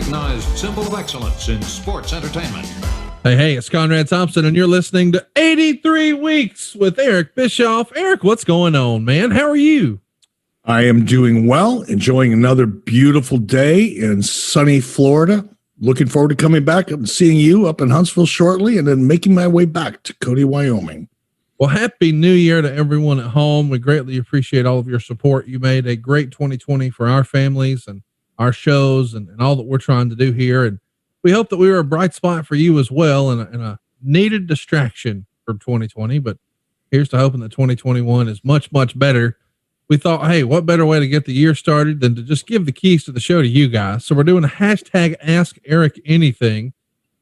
recognized symbol of excellence in sports entertainment. Hey, it's Conrad Thompson, and you're listening to 83 Weeks with Eric Bischoff. Eric, what's going on, man? How are you? I am doing well, enjoying another beautiful day in sunny Florida. Looking forward to coming back and seeing you up in Huntsville shortly, and then making my way back to Cody, Wyoming. Well, happy New Year to everyone at home. We greatly appreciate all of your support. You made a great 2020 for our families and our shows and all that we're trying to do here. And we hope that we were a bright spot for you as well, and a needed distraction for 2020. But here's to hoping that 2021 is much, much better. We thought, hey, what better way to get the year started than to just give the keys to the show to you guys? So we're doing a hashtag Ask Eric Anything.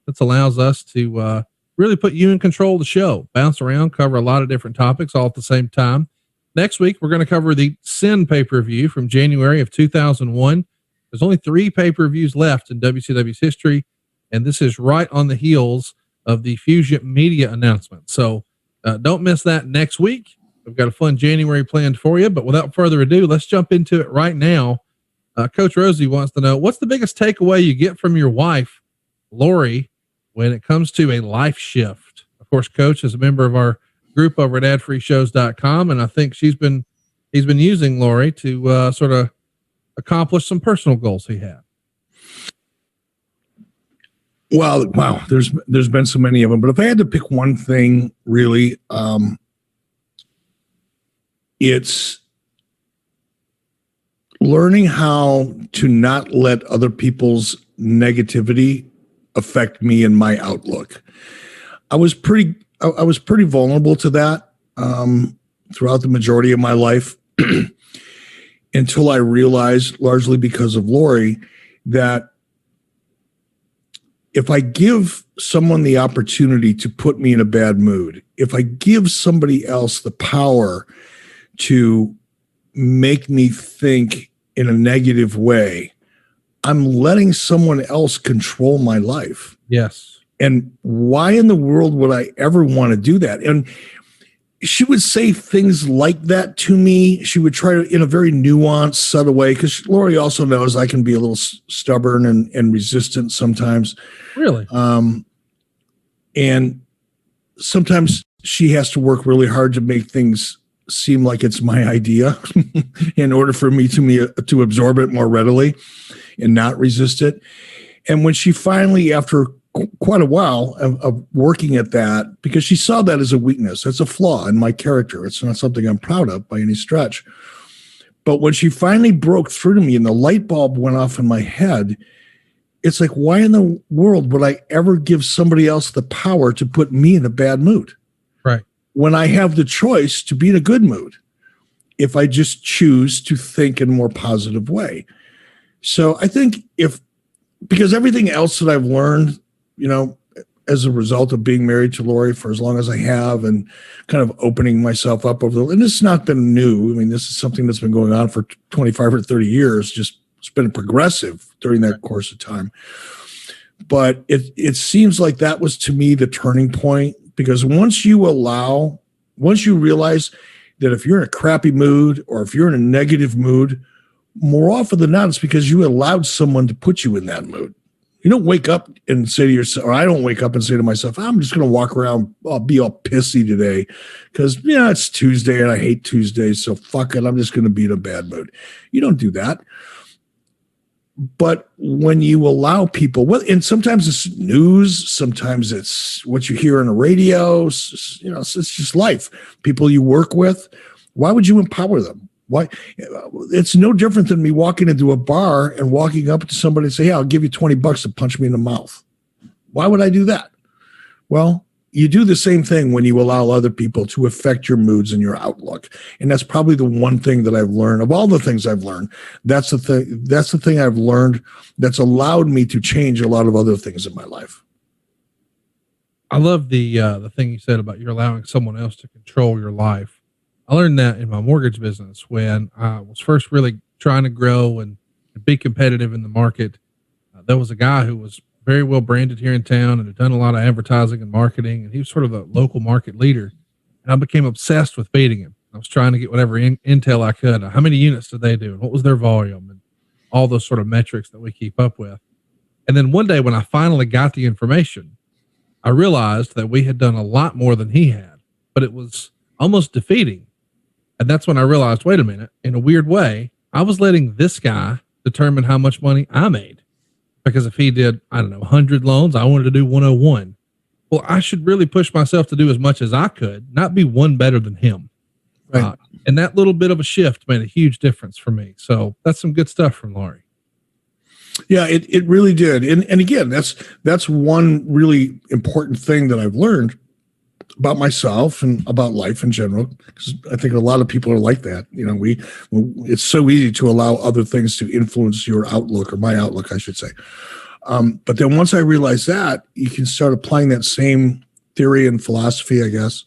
That allows us to really put you in control of the show, bounce around, cover a lot of different topics all at the same time. Next week, we're going to cover the Sin pay-per-view from January of 2001. There's only 3 pay-per-views left in WCW's history, and this is right on the heels of the Fusion Media announcement. So don't miss that next week. We've got a fun January planned for you, but without further ado, let's jump into it right now. Coach Rosie wants to know, what's the biggest takeaway you get from your wife, Lori, when it comes to a life shift? Of course, Coach is a member of our group over at adfreeshows.com, and I think he's been using Lori to sort of accomplish some personal goals he had. Well, wow, there's been so many of them, but if I had to pick one thing, really, it's learning how to not let other people's negativity affect me and my outlook. I was pretty vulnerable to that throughout the majority of my life until I realized, largely because of Lori, that if I give someone the opportunity to put me in a bad mood, if I give somebody else the power to make me think in a negative way, I'm letting someone else control my life. Yes. And why in the world would I ever want to do that? And she would say things like that to me. She would try to, in a very nuanced, subtle way, because Lori also knows I can be a little stubborn and resistant sometimes. Really? And sometimes she has to work really hard to make things seem like it's my idea in order for me to absorb it more readily and not resist it. And when she finally, after quite a while of working at that, because she saw that as a weakness, that's a flaw in my character. It's not something I'm proud of by any stretch. But when she finally broke through to me and the light bulb went off in my head, it's like, why in the world would I ever give somebody else the power to put me in a bad mood? Right. When I have the choice to be in a good mood, if I just choose to think in a more positive way. So I think because everything else that I've learned, as a result of being married to Lori for as long as I have and kind of opening myself up and this has not been new. I mean, this is something that's been going on for 25 or 30 years. Just it's been progressive during that course of time. But it seems like that was, to me, the turning point, because once you realize that if you're in a crappy mood or if you're in a negative mood, more often than not, it's because you allowed someone to put you in that mood. You don't wake up and say to yourself, or I don't wake up and say to myself, I'm just going to walk around, I'll be all pissy today because, it's Tuesday and I hate Tuesdays. So fuck it. I'm just going to be in a bad mood. You don't do that. But when you allow people, and sometimes it's news, sometimes it's what you hear on the radio, it's just life. People you work with, why would you empower them? Why? It's no different than me walking into a bar and walking up to somebody and say, "Yeah, I'll give you $20 to punch me in the mouth." Why would I do that? Well, you do the same thing when you allow other people to affect your moods and your outlook. And that's probably the one thing that I've learned of all the things I've learned. That's the thing I've learned that's allowed me to change a lot of other things in my life. I love the thing you said about you're allowing someone else to control your life. I learned that in my mortgage business when I was first really trying to grow and be competitive in the market. There was a guy who was very well branded here in town and had done a lot of advertising and marketing, and he was sort of a local market leader. And I became obsessed with beating him. I was trying to get whatever intel I could. How many units did they do? And what was their volume? And all those sort of metrics that we keep up with. And then one day when I finally got the information, I realized that we had done a lot more than he had, but it was almost defeating. And that's when I realized, wait a minute, in a weird way, I was letting this guy determine how much money I made. Because if he did, I don't know, 100 loans, I wanted to do 101. Well, I should really push myself to do as much as I could, not be one better than him. Right. And that little bit of a shift made a huge difference for me. So that's some good stuff from Laurie. Yeah, it really did. And again, that's one really important thing that I've learned about myself and about life in general, because I think a lot of people are like that. You know, it's so easy to allow other things to influence your outlook, or my outlook, I should say. But then once I realized that, you can start applying that same theory and philosophy, I guess,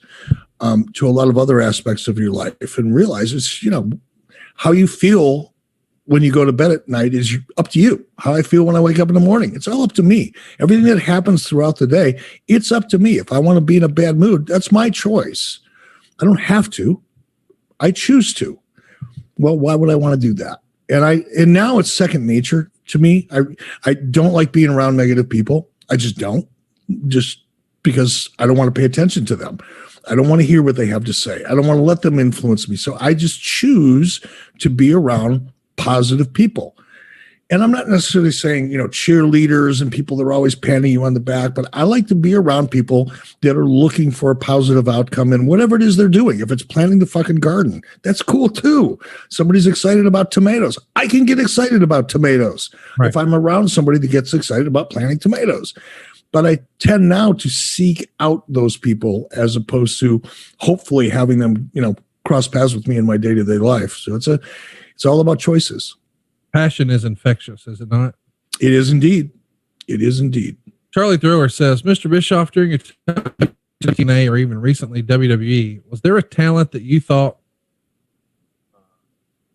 to a lot of other aspects of your life, and realize it's, you know, how you feel when you go to bed at night is up to you. How I feel when I wake up in the morning, it's all up to me. Everything that happens throughout the day, it's up to me. If I want to be in a bad mood, that's my choice. I don't have to. I choose to. Well, why would I want to do that? And now it's second nature to me. I don't like being around negative people. I just don't. Just because I don't want to pay attention to them. I don't want to hear what they have to say. I don't want to let them influence me. So I just choose to be around positive people. And I'm not necessarily saying, you know, cheerleaders and people that are always patting you on the back, but I like to be around people that are looking for a positive outcome in whatever it is they're doing. If it's planting the fucking garden, that's cool too. Somebody's excited about tomatoes. I can get excited about tomatoes if I'm around somebody that gets excited about planting tomatoes. But I tend now to seek out those people as opposed to hopefully having them, you know, cross paths with me in my day-to-day life. So it's all about choices. Passion is infectious, is it not? It is indeed. It is indeed. Charlie Thrower says, Mr. Bischoff, during your TNA or even recently WWE, was there a talent that you thought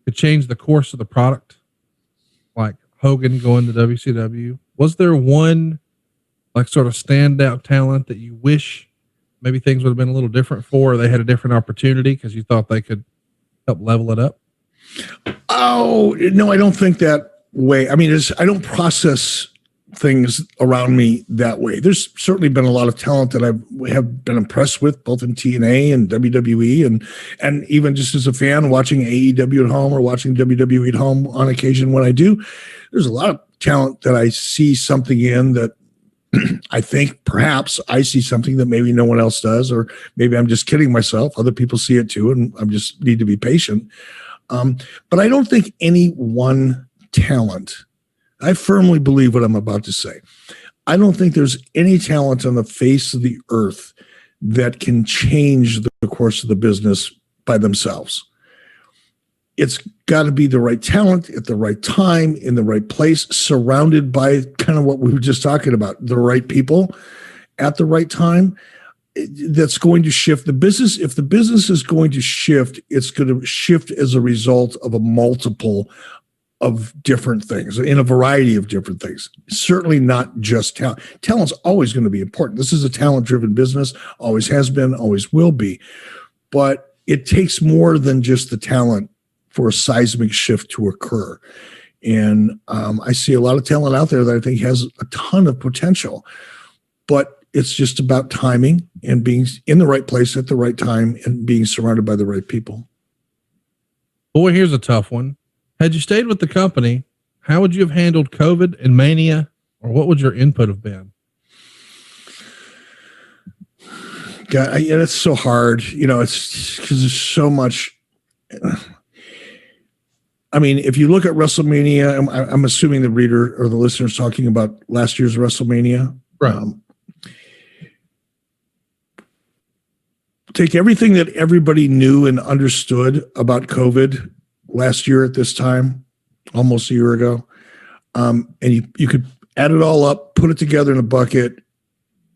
could change the course of the product? Like Hogan going to WCW? Was there one like sort of standout talent that you wish maybe things would have been a little different for, or they had a different opportunity because you thought they could help level it up? Oh, no, I don't think that way. I mean, I don't process things around me that way. There's certainly been a lot of talent that I have been impressed with, both in TNA and WWE, and even just as a fan watching AEW at home or watching WWE at home on occasion when I do. There's a lot of talent that I see something in that I think perhaps I see something that maybe no one else does, or maybe I'm just kidding myself. Other people see it too, and I just need to be patient. But I don't think any one talent, I firmly believe what I'm about to say. I don't think there's any talent on the face of the earth that can change the course of the business by themselves. It's got to be the right talent at the right time, in the right place, surrounded by kind of what we were just talking about, the right people at the right time. That's going to shift the business. If the business is going to shift, it's going to shift as a result of a multiple of different things, in a variety of different things. Certainly not just talent. Talent's always going to be important. This is a talent-driven business, always has been, always will be. But it takes more than just the talent for a seismic shift to occur. And I see a lot of talent out there that I think has a ton of potential. But it's just about timing and being in the right place at the right time and being surrounded by the right people. Boy, here's a tough one. Had you stayed with the company, how would you have handled COVID and mania, or what would your input have been? God, it's so hard. You know, it's because there's so much. I mean, if you look at WrestleMania, I'm assuming the reader or the listener is talking about last year's WrestleMania. Right. Take everything that everybody knew and understood about COVID last year at this time, almost a year ago, and you could add it all up, put it together in a bucket,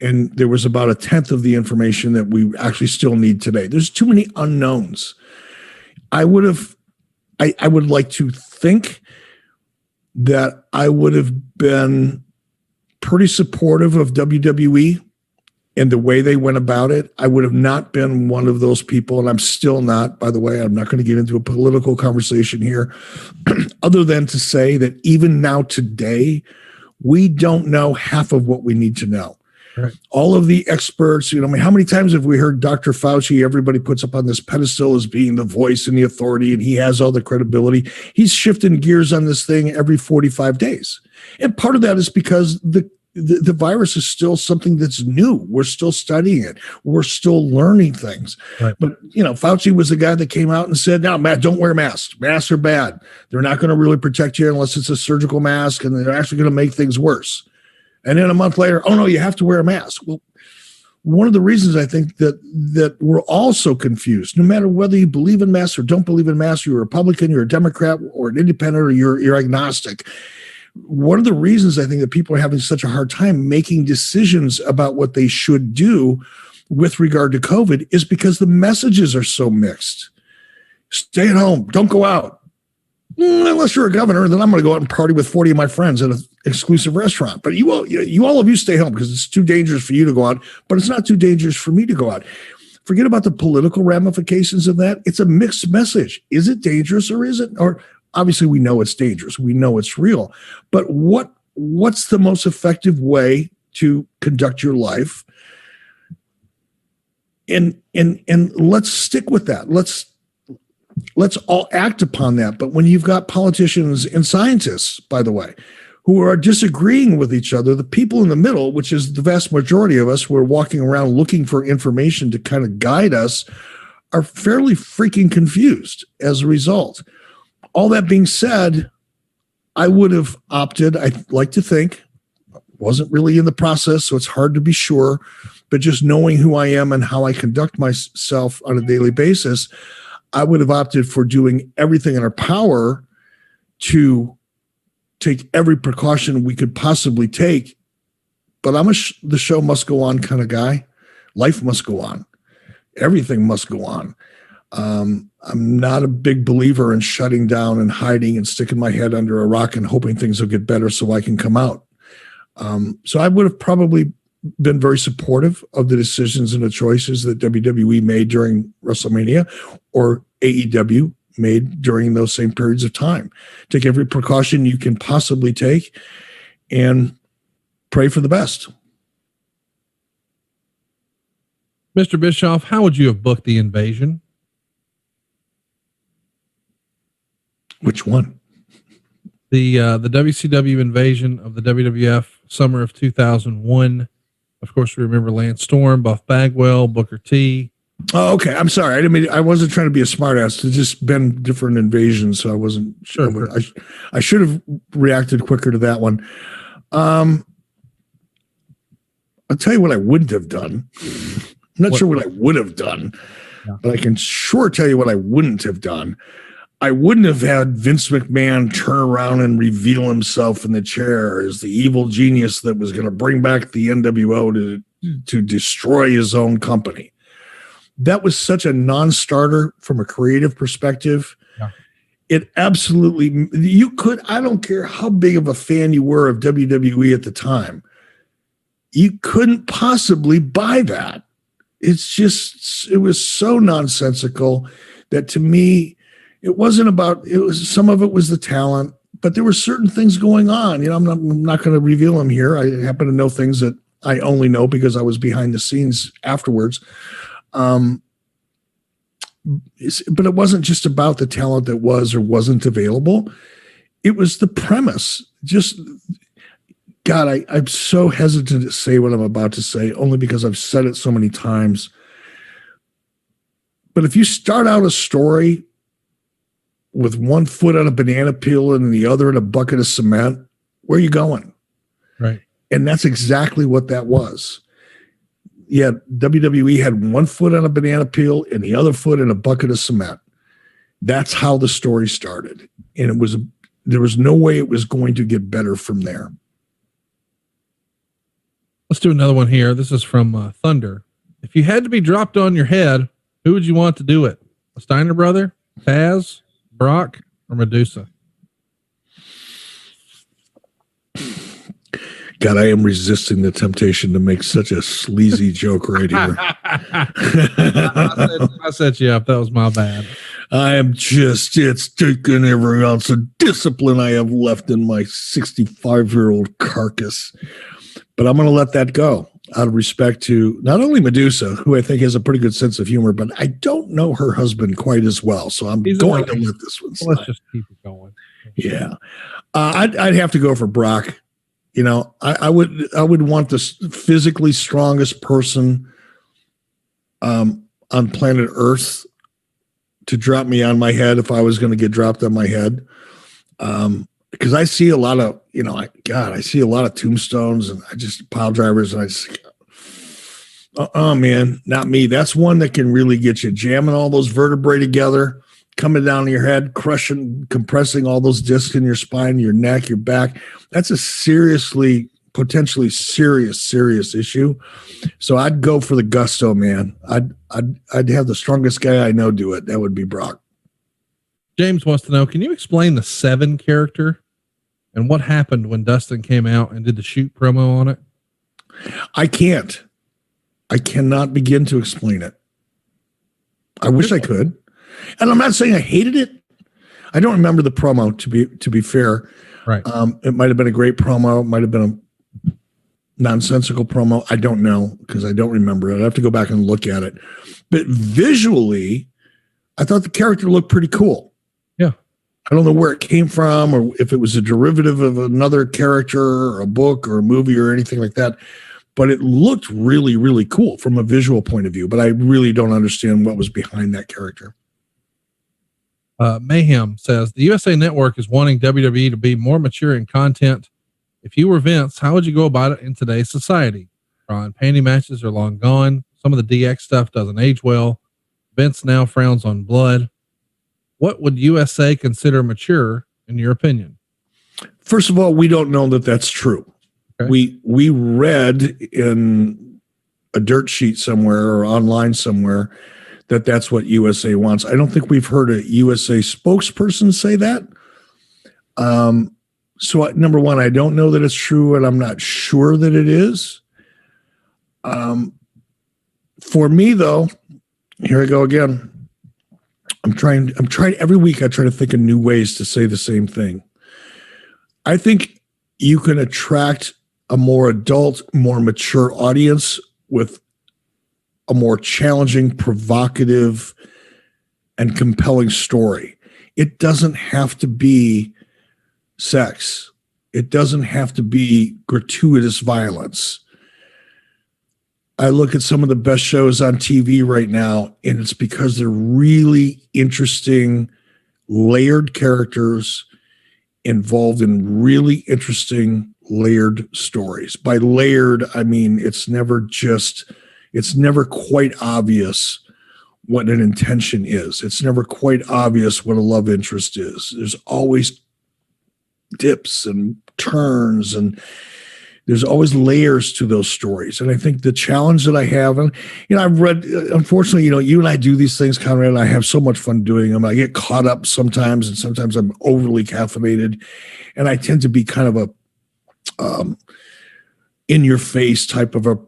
and there was about 1/10 of the information that we actually still need today. There's too many unknowns. I would like to think that I would have been pretty supportive of WWE and the way they went about it. I would have not been one of those people, and I'm still not, by the way. I'm not going to get into a political conversation here, other than to say that even now today, We don't know half of what we need to know. Right. All of the experts, I mean, how many times have we heard Dr. Fauci, everybody puts up on this pedestal as being the voice and the authority, and he has all the credibility. He's shifting gears on this thing every 45 days. And part of that is because the virus is still something that's new. We're still studying it. We're still learning things. Right. But, Fauci was the guy that came out and said, no, Matt, don't wear masks. Masks are bad. They're not going to really protect you unless it's a surgical mask, and they're actually going to make things worse. And then a month later, oh, no, you have to wear a mask. Well, one of the reasons I think that we're all so confused, no matter whether you believe in masks or don't believe in masks, you're a Republican, you're a Democrat, or an independent, or you're agnostic. One of the reasons I think that people are having such a hard time making decisions about what they should do with regard to COVID is because the messages are so mixed. Stay at home. Don't go out. Unless you're a governor, then I'm going to go out and party with 40 of my friends at an exclusive restaurant. But all of you stay home because it's too dangerous for you to go out, but it's not too dangerous for me to go out. Forget about the political ramifications of that. It's a mixed message. Is it dangerous or is it? Or obviously we know it's dangerous. We know it's real. But what's the most effective way to conduct your life? And let's stick with that. Let's all act upon that. But when you've got politicians and scientists, by the way, who are disagreeing with each other, the people in the middle, which is the vast majority of us who are walking around looking for information to kind of guide us, are fairly freaking confused as a result. All that being said, I would have opted, I'd like to think, wasn't really in the process, so it's hard to be sure, but just knowing who I am and how I conduct myself on a daily basis, I would have opted for doing everything in our power to take every precaution we could possibly take. But I'm the show must go on kind of guy. Life must go on. Everything must go on. I'm not a big believer in shutting down and hiding and sticking my head under a rock and hoping things will get better so I can come out. So I would have probably been very supportive of the decisions and the choices that WWE made during WrestleMania or AEW made during those same periods of time. Take every precaution you can possibly take and pray for the best. Mr. Bischoff, how would you have booked the invasion? Which one? The WCW invasion of the WWF summer of 2001. Of course, we remember Lance Storm, Buff Bagwell, Booker T. Oh, okay. I'm sorry. I wasn't trying to be a smartass. It's just been different invasions, so I wasn't sure. I should have reacted quicker to that one. I'll tell you what I wouldn't have done. I'm not sure what I would have done, but I can sure tell you what I wouldn't have done. I wouldn't have had Vince McMahon turn around and reveal himself in the chair as the evil genius that was going to bring back the NWO to destroy his own company. That was such a non-starter from a creative perspective. Yeah. It absolutely, I don't care how big of a fan you were of WWE at the time, you couldn't possibly buy that. It was so nonsensical that to me, some of it was the talent, but there were certain things going on. I'm not going to reveal them here. I happen to know things that I only know because I was behind the scenes afterwards. But it wasn't just about the talent that was or wasn't available. It was the premise. God, I'm so hesitant to say what I'm about to say, only because I've said it so many times. But if you start out a story with one foot on a banana peel and the other in a bucket of cement, where are you going? Right. And that's exactly what that was. Yeah, WWE had one foot on a banana peel and the other foot in a bucket of cement. That's how the story started. And there was no way it was going to get better from there. Let's do another one here. This is from Thunder. If you had to be dropped on your head, who would you want to do it? A Steiner brother, Taz, Brock, or Medusa? God, I am resisting the temptation to make such a sleazy joke right here. I set you up. That was my bad. It's taken every ounce of discipline I have left in my 65-year-old carcass. But I'm going to let that go out of respect to not only Medusa, who I think has a pretty good sense of humor, but I don't know her husband quite as well. So I'm going to let this one slide. Let's just keep it going. Yeah. I'd have to go for Brock. You know, I would want the physically strongest person on planet Earth to drop me on my head if I was going to get dropped on my head. Because I see a lot of, I see a lot of tombstones and pile drivers, and I just, man, not me. That's one that can really get you jamming all those vertebrae together, coming down your head, compressing all those discs in your spine, your neck, your back. That's a potentially serious issue. So I'd go for the gusto, man. I'd have the strongest guy I know do it. That would be Brock. James wants to know, can you explain the Seven character and what happened when Dustin came out and did the shoot promo on it? I can't. I cannot begin to explain it. I wish I could. And I'm not saying I hated it. I don't remember the promo, to be fair. Right. It might have been a great promo. It might have been a nonsensical promo. I don't know because I don't remember it. I have to go back and look at it. But visually, I thought the character looked pretty cool. Yeah. I don't know where it came from or if it was a derivative of another character or a book or a movie or anything like that. But it looked really, really cool from a visual point of view. But I really don't understand what was behind that character. Mayhem says the USA Network is wanting WWE to be more mature in content. If you were Vince, how would you go about it in today's society? Bra and panty matches are long gone. Some of the DX stuff doesn't age well. Vince now frowns on blood. What would USA consider mature in your opinion? First of all, we don't know that that's true. Okay. We read in a dirt sheet somewhere or online somewhere that that's what USA wants. I don't think we've heard a USA spokesperson say that. So number one, I don't know that it's true, and I'm not sure that it is. For me, though, here I go again. I'm trying every week. I try to think of new ways to say the same thing. I think you can attract a more adult, more mature audience with a more challenging, provocative, and compelling story. It doesn't have to be sex. It doesn't have to be gratuitous violence. I look at some of the best shows on TV right now, and it's because they're really interesting, layered characters involved in really interesting, layered stories. By layered, I mean it's never quite obvious what an intention is. It's never quite obvious what a love interest is. There's always dips and turns, and there's always layers to those stories. And I think the challenge that I have, and I've read, unfortunately, you and I do these things, Conrad, and I have so much fun doing them. I get caught up sometimes, and sometimes I'm overly caffeinated, and I tend to be kind of a in your face type of a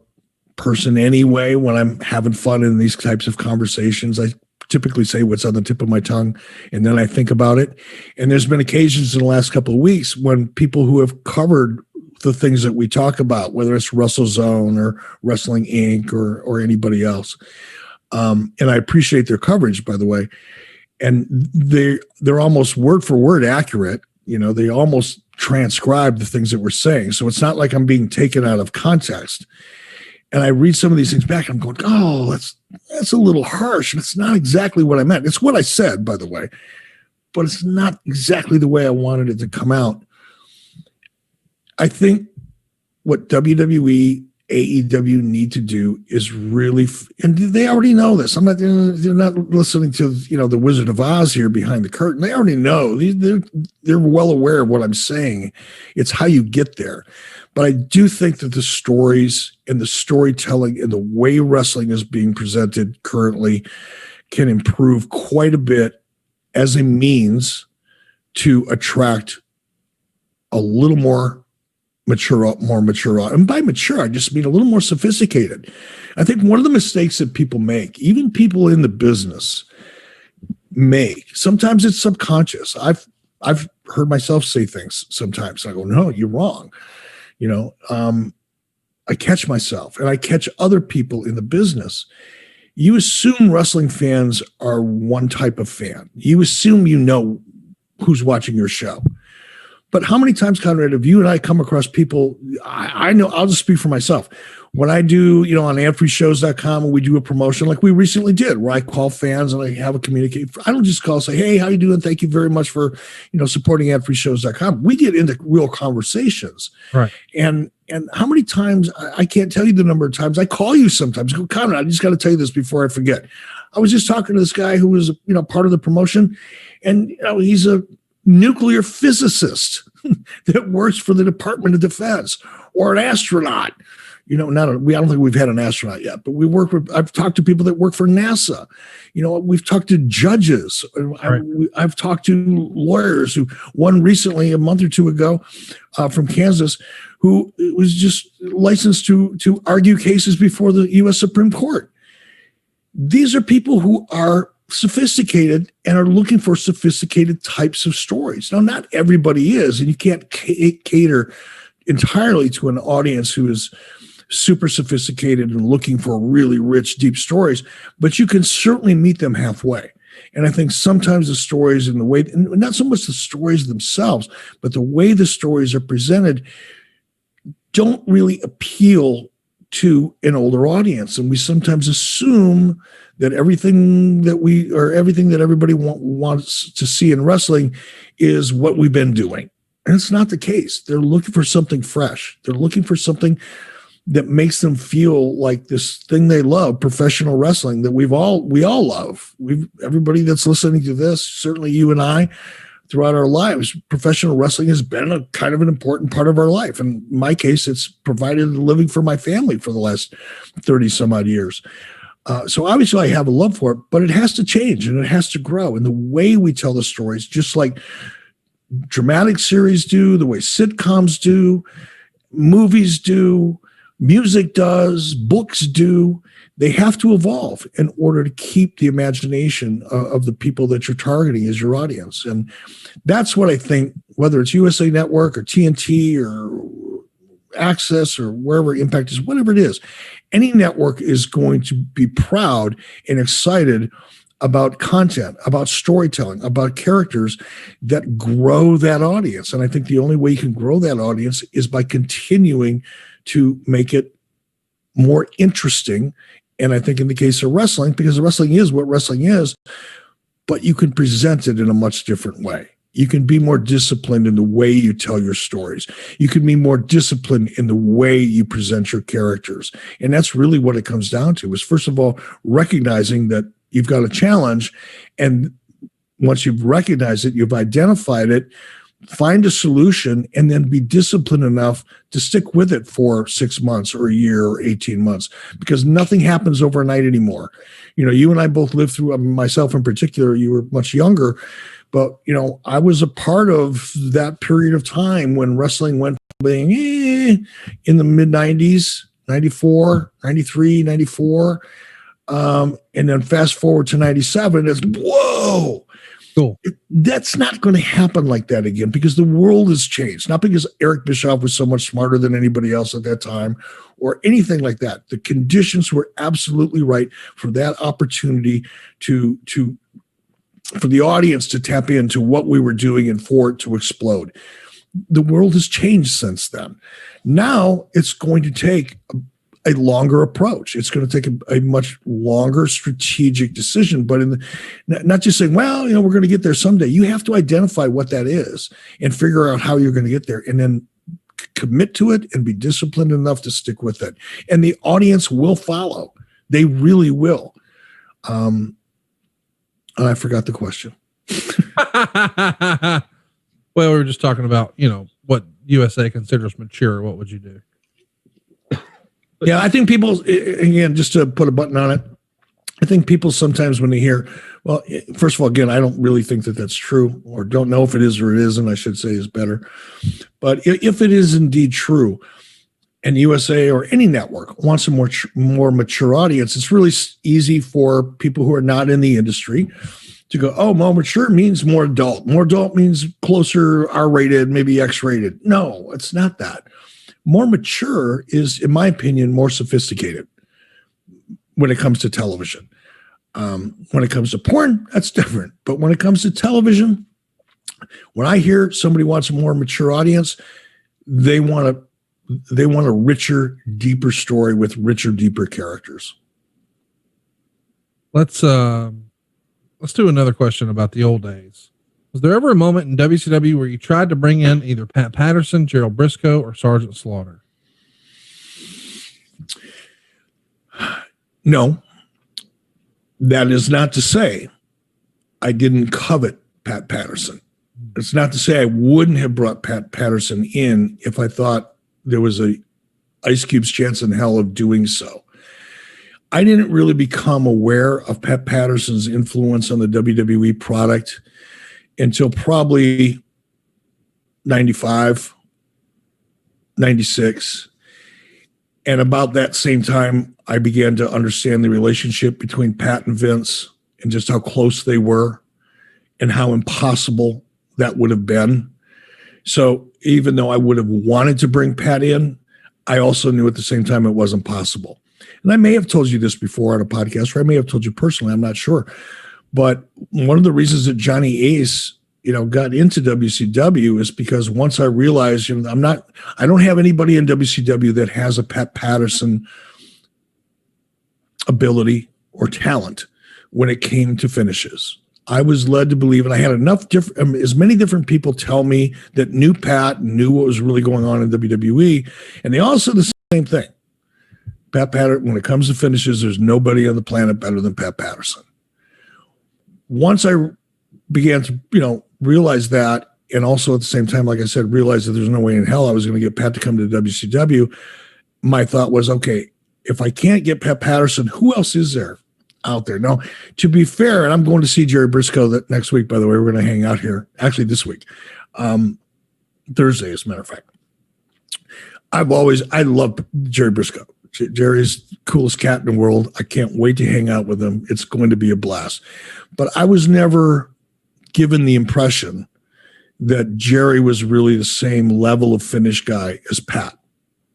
person anyway. When I'm having fun in these types of conversations, I typically say what's on the tip of my tongue, and then I think about it. And there's been occasions in the last couple of weeks when people who have covered the things that we talk about, whether it's WrestleZone or Wrestling Inc. or anybody else, and I appreciate their coverage, by the way. And they're almost word for word accurate. They almost transcribe the things that we're saying, so it's not like I'm being taken out of context. And I read some of these things back, and I'm going, oh, that's a little harsh. And it's not exactly what I meant. It's what I said, by the way, but it's not exactly the way I wanted it to come out. I think what WWE, AEW need to do is really, and they already know this. They're not listening to, the Wizard of Oz here behind the curtain. They already know. They're well aware of what I'm saying. It's how you get there. But I do think that the stories and the storytelling and the way wrestling is being presented currently can improve quite a bit as a means to attract a little more mature. And by mature, I just mean a little more sophisticated. I think one of the mistakes that people make, even people in the business, make. Sometimes it's subconscious. I've heard myself say things sometimes. I go, no, you're wrong. I catch myself and I catch other people in the business. You assume wrestling fans are one type of fan. You assume you know who's watching your show. But how many times, Conrad, have you and I come across people? I know, I'll just speak for myself. When I do, on adfreeshows.com, and we do a promotion like we recently did, where I call fans and I have a communicate. I don't just call and say, hey, how you doing? Thank you very much for, supporting adfreeshows.com. We get into real conversations. Right. And how many times, I can't tell you the number of times I call you sometimes. I go, Conrad, I just got to tell you this before I forget. I was just talking to this guy who was, part of the promotion, and he's a nuclear physicist that works for the Department of Defense, or an astronaut. I don't think we've had an astronaut yet, but I've talked to people that work for NASA. We've talked to judges. Right. I've talked to lawyers one recently, a month or two ago, from Kansas, who was just licensed to argue cases before the U.S. Supreme Court. These are people who are sophisticated and are looking for sophisticated types of stories. Now, not everybody is, and you can't cater entirely to an audience who is super sophisticated and looking for really rich, deep stories, but you can certainly meet them halfway. And I think sometimes the stories and the way, and not so much the stories themselves, but the way the stories are presented don't really appeal to an older audience. And we sometimes assume that everything that everybody wants to see in wrestling is what we've been doing. And it's not the case. They're looking for something fresh. They're looking for something that makes them feel like this thing they love, professional wrestling, that we all love. Everybody that's listening to this, certainly you and I, throughout our lives, professional wrestling has been a kind of an important part of our life. In my case, it's provided a living for my family for the last 30 some odd years. So obviously I have a love for it, but it has to change and it has to grow. And the way we tell the stories, just like dramatic series do, the way sitcoms do, movies do, music does, books do, they have to evolve in order to keep the imagination of the people that you're targeting as your audience. And that's what I think, whether it's USA Network or TNT or Access or wherever Impact is, whatever it is, any network is going to be proud and excited about content, about storytelling, about characters that grow that audience. And I think the only way you can grow that audience is by continuing to make it more interesting. And I think in the case of wrestling, because wrestling is what wrestling is, but you can present it in a much different way. You can be more disciplined in the way you tell your stories. You can be more disciplined in the way you present your characters. And that's really what it comes down to, is first of all, recognizing that you've got a challenge. And once you've recognized it, you've identified it, find a solution, and then be disciplined enough to stick with it for 6 months or a year or 18 months, because nothing happens overnight anymore. You and I both lived through, myself in particular, you were much younger, but, I was a part of that period of time when wrestling went from being in the mid 90s, 94, 93, 94. And then fast forward to 97, it's whoa. Cool. That's not going to happen like that again, because the world has changed. Not because Eric Bischoff was so much smarter than anybody else at that time or anything like that. The conditions were absolutely right for that opportunity for the audience to tap into what we were doing and for it to explode. The world has changed since then. Now it's going to take a longer approach. It's going to take a much longer strategic decision, but not just saying, well, we're going to get there someday. You have to identify what that is and figure out how you're going to get there, and then commit to it and be disciplined enough to stick with it. And the audience will follow. They really will. I forgot the question. Well, we were just talking about, what USA considers mature. What would you do? Yeah, I think people, again, just to put a button on it, I think people sometimes when they hear, well, first of all, again, I don't really think that that's true, or don't know if it is or it isn't, I should say is better. But if it is indeed true, and USA or any network wants a more mature audience, it's really easy for people who are not in the industry to go, oh, more mature means more adult. More adult means closer R-rated, maybe X-rated. No, it's not that. More mature is, in my opinion, more sophisticated when it comes to television. When it comes to porn, that's different. But when it comes to television, when I hear somebody wants a more mature audience, they want a richer, deeper story with richer, deeper characters. Let's do another question about the old days. Was there ever a moment in WCW where you tried to bring in either Pat Patterson, Gerald Briscoe, or Sergeant Slaughter? No. That is not to say I didn't covet Pat Patterson. It's not to say I wouldn't have brought Pat Patterson in if I thought there was a Ice Cube's chance in hell of doing so. I didn't really become aware of Pat Patterson's influence on the WWE product until probably 95, 96. And about that same time, I began to understand the relationship between Pat and Vince and just how close they were and how impossible that would have been. So even though I would have wanted to bring Pat in, I also knew at the same time it wasn't possible. And I may have told you this before on a podcast, or I may have told you personally, I'm not sure. But one of the reasons that Johnny Ace, got into WCW is because once I realized, I don't have anybody in WCW that has a Pat Patterson ability or talent when it came to finishes. I was led to believe, and I had enough as many different people tell me that knew Pat, knew what was really going on in WWE, and they all said the same thing. Pat Patterson, when it comes to finishes, there's nobody on the planet better than Pat Patterson. Once I began to, realize that, and also at the same time, like I said, realize that there's no way in hell I was going to get Pat to come to WCW, my thought was, okay, if I can't get Pat Patterson, who else is there out there? Now, to be fair, and I'm going to see Jerry Briscoe that next week, by the way, we're going to hang out here, actually this week, Thursday, as a matter of fact. I love Jerry Briscoe. Jerry's the coolest cat in the world. I can't wait to hang out with him. It's going to be a blast. But I was never given the impression that Jerry was really the same level of finish guy as Pat.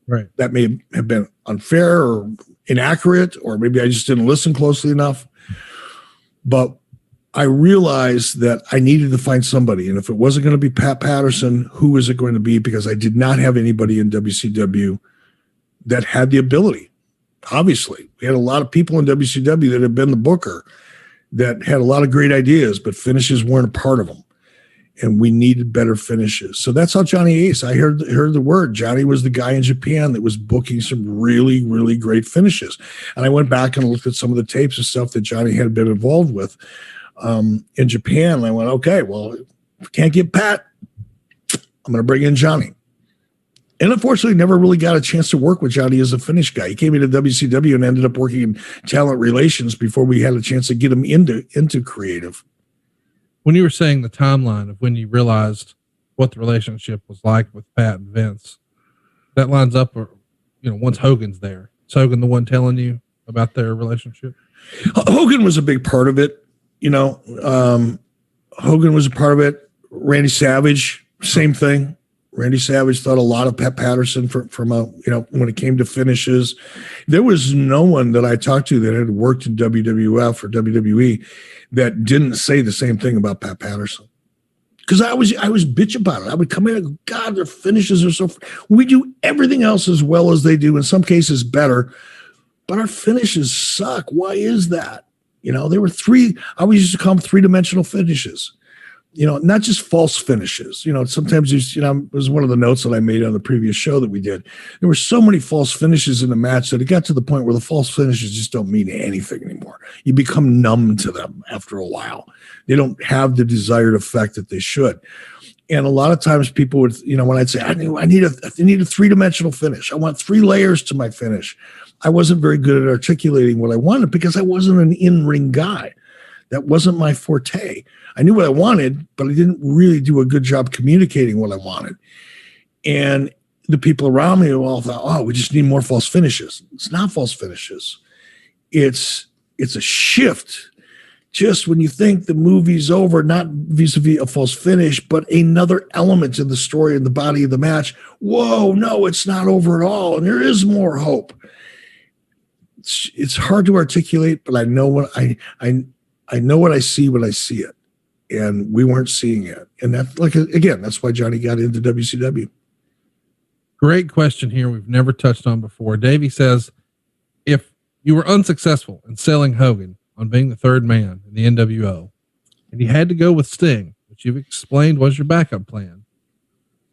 Right. That may have been unfair or inaccurate, or maybe I just didn't listen closely enough. But I realized that I needed to find somebody. And if it wasn't going to be Pat Patterson, who was it going to be? Because I did not have anybody in WCW that had the ability. Obviously, we had a lot of people in WCW that had been the booker that had a lot of great ideas, but finishes weren't a part of them. And we needed better finishes. So that's how Johnny Ace, I heard the word. Johnny was the guy in Japan that was booking some really, really great finishes. And I went back and looked at some of the tapes and stuff that Johnny had been involved with in Japan. And I went, okay, well, if I can't get Pat, I'm going to bring in Johnny. And unfortunately, never really got a chance to work with Johnny as a finish guy. He came into WCW and ended up working in talent relations before we had a chance to get him into creative. When you were saying the timeline of when you realized what the relationship was like with Pat and Vince, that lines up, once Hogan's there. Is Hogan the one telling you about their relationship? Hogan was a big part of it. Hogan was a part of it. Randy Savage, same thing. Randy Savage thought a lot of Pat Patterson from when it came to finishes. There was no one that I talked to that had worked in WWF or WWE that didn't say the same thing about Pat Patterson. Because I was bitch about it. I would come in and go, God, their finishes are so. We do everything else as well as they do, in some cases better, but our finishes suck. Why is that? There were three. I always used to call them three-dimensional finishes. Not just false finishes. Sometimes it was one of the notes that I made on the previous show that we did. There were so many false finishes in the match that it got to the point where the false finishes just don't mean anything anymore. You become numb to them after a while. They don't have the desired effect that they should. And a lot of times people would, when I'd say, I need a three-dimensional finish. I want 3 layers to my finish. I wasn't very good at articulating what I wanted because I wasn't an in-ring guy. That wasn't my forte. I knew what I wanted, but I didn't really do a good job communicating what I wanted. And the people around me all thought, oh, we just need more false finishes. It's not false finishes. It's a shift just when you think the movie's over, not vis-a-vis a false finish, but another element in the story and the body of the match. Whoa, no, it's not over at all. And there is more hope. It's hard to articulate, but I know what I know what I see when I see it. And we weren't seeing it. And that, like, again, that's why Johnny got into WCW. Great question here we've never touched on before. Davey says, if you were unsuccessful in selling Hogan on being the third man in the NWO, and you had to go with Sting, which you've explained was your backup plan,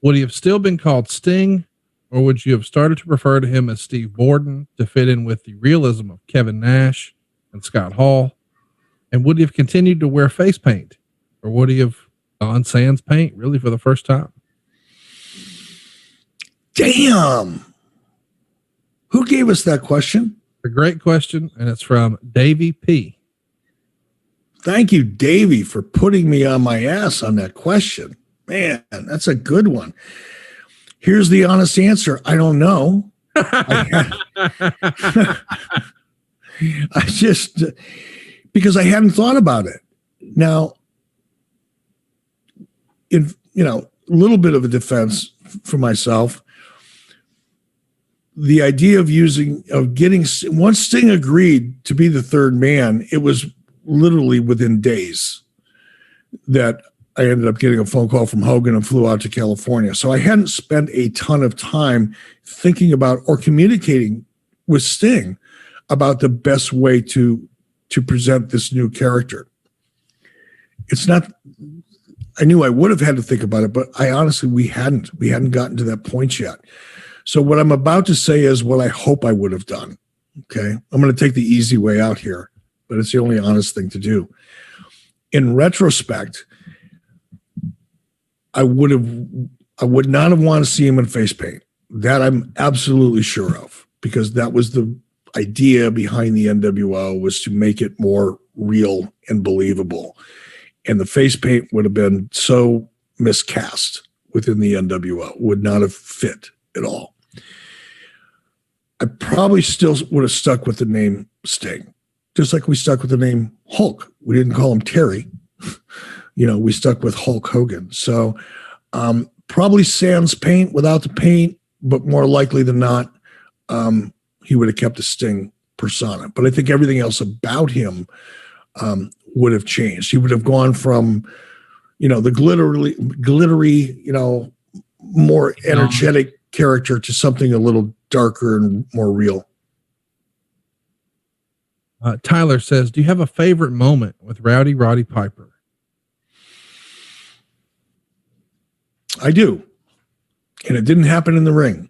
would he have still been called Sting, or would you have started to refer to him as Steve Borden to fit in with the realism of Kevin Nash and Scott Hall? And would he have continued to wear face paint, or would he have gone sans paint really for the first time? Damn. Who gave us that question? A great question, and it's from Davey P. Thank you, Davey, for putting me on my ass on that question. Man, that's a good one. Here's the honest answer. I don't know. I just, because I hadn't thought about it. Now, in, a little bit of a defense for myself, the idea of getting, once Sting agreed to be the third man, it was literally within days that I ended up getting a phone call from Hogan and flew out to California. So I hadn't spent a ton of time thinking about or communicating with Sting about the best way to present this new character. It's not, I knew I would have had to think about it, but we hadn't gotten to that point yet. So what I'm about to say is what I hope I would have done. Okay. I'm going to take the easy way out here, but it's the only honest thing to do. In retrospect, I would not have wanted to see him in face paint. That I'm absolutely sure of, because that was the idea behind the NWO, was to make it more real and believable. And the face paint would have been so miscast within the NWO, would not have fit at all. I probably still would have stuck with the name Sting, just like we stuck with the name Hulk. We didn't call him Terry. We stuck with Hulk Hogan. So probably sans paint, without the paint, but more likely than not, he would have kept a Sting persona. But I think everything else about him would have changed. He would have gone from, the glittery, more energetic character to something a little darker and more real. Tyler says, do you have a favorite moment with Roddy Piper? I do. And it didn't happen in the ring.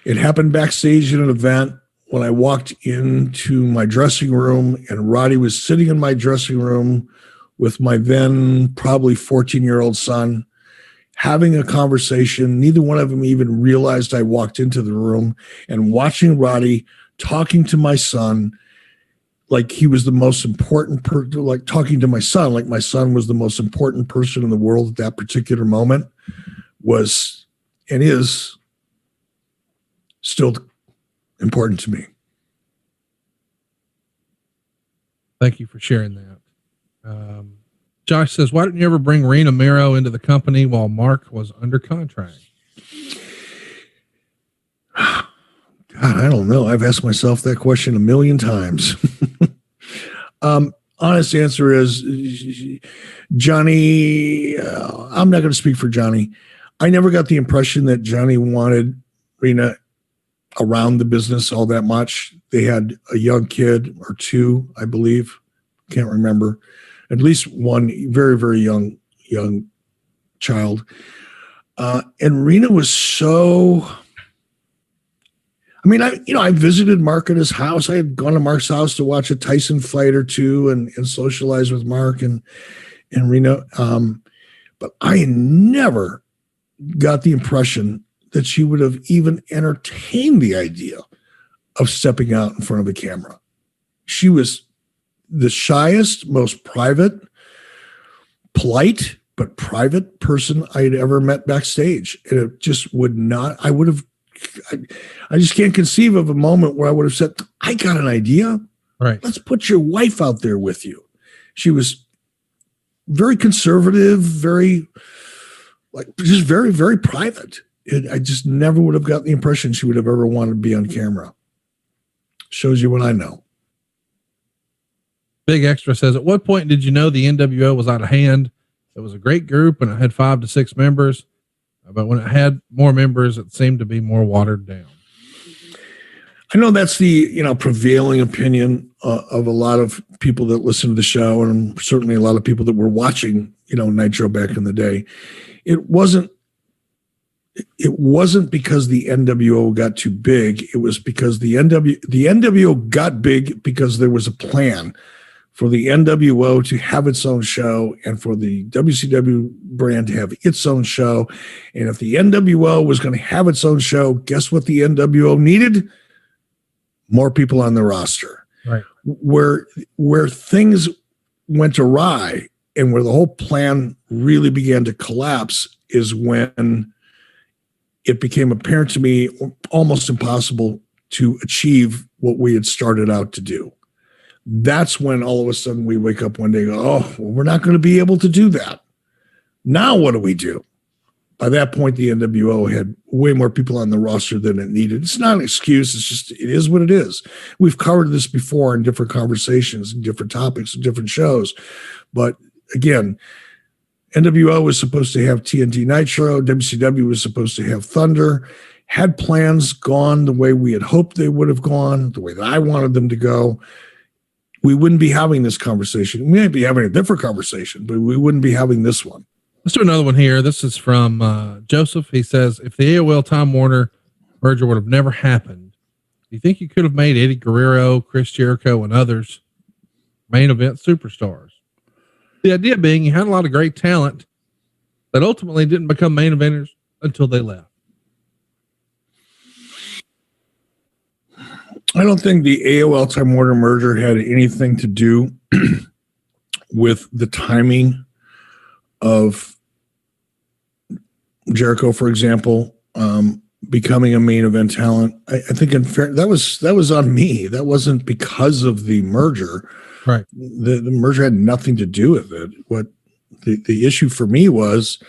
It happened backstage at an event when I walked into my dressing room, and Roddy was sitting in my dressing room with my then probably 14-year-old son, having a conversation. Neither one of them even realized I walked into the room, and watching Roddy talking to my son like he was the most important person, like talking to my son, like my son was the most important person in the world at that particular moment, was and is still important to me. Thank you for sharing that. Josh says, why didn't you ever bring Rena Miro into the company while Mark was under contract? God, I don't know. I've asked myself that question a million times. Honest answer is Johnny. I'm not going to speak for Johnny. I never got the impression that Johnny wanted Rena around the business all that much. They had a young kid or two, I believe. Can't remember. At least one very, very young child. And Rena was so, I visited Mark at his house. I had gone to Mark's house to watch a Tyson fight or two and socialize with Mark and Rena. But I never got the impression that she would have even entertained the idea of stepping out in front of the camera. She was the shyest, most private, polite, but private person I had ever met backstage. And it just would not, I just can't conceive of a moment where I would have said, I got an idea. Right. Let's put your wife out there with you. She was very conservative, very very private. I just never would have got the impression she would have ever wanted to be on camera. Shows you what I know. Big Extra says, at what point did you know the NWO was out of hand? It was a great group and it had 5 to 6 members, but when it had more members, it seemed to be more watered down. I know that's the prevailing opinion of a lot of people that listen to the show, and certainly a lot of people that were watching Nitro back in the day. It wasn't because the NWO got too big. It was because the NWO got big because there was a plan for the NWO to have its own show and for the WCW brand to have its own show. And if the NWO was going to have its own show, guess what the NWO needed? More people on the roster. Right. Where things went awry and where the whole plan really began to collapse is when it became apparent to me almost impossible to achieve what we had started out to do. That's when all of a sudden we wake up one day and go, oh, well, we're not going to be able to do that. Now what do we do? By that point, the NWO had way more people on the roster than it needed. It's not an excuse. It's just, it is what it is. We've covered this before in different conversations, and different topics, and different shows. But again, NWO was supposed to have TNT Nitro. WCW was supposed to have Thunder. Had plans gone the way we had hoped they would have gone, the way that I wanted them to go, we wouldn't be having this conversation. We might be having a different conversation, but we wouldn't be having this one. Let's do another one here. This is from Joseph. He says, if the AOL Time Warner merger would have never happened, do you think you could have made Eddie Guerrero, Chris Jericho, and others main event superstars? The idea being you had a lot of great talent that ultimately didn't become main eventers until they left. I don't think the AOL Time Warner merger had anything to do with the timing of Jericho, for example, becoming a main event talent. I think in fair, that was on me. That wasn't because of the merger. Right. The merger had nothing to do with it. What the issue for me was,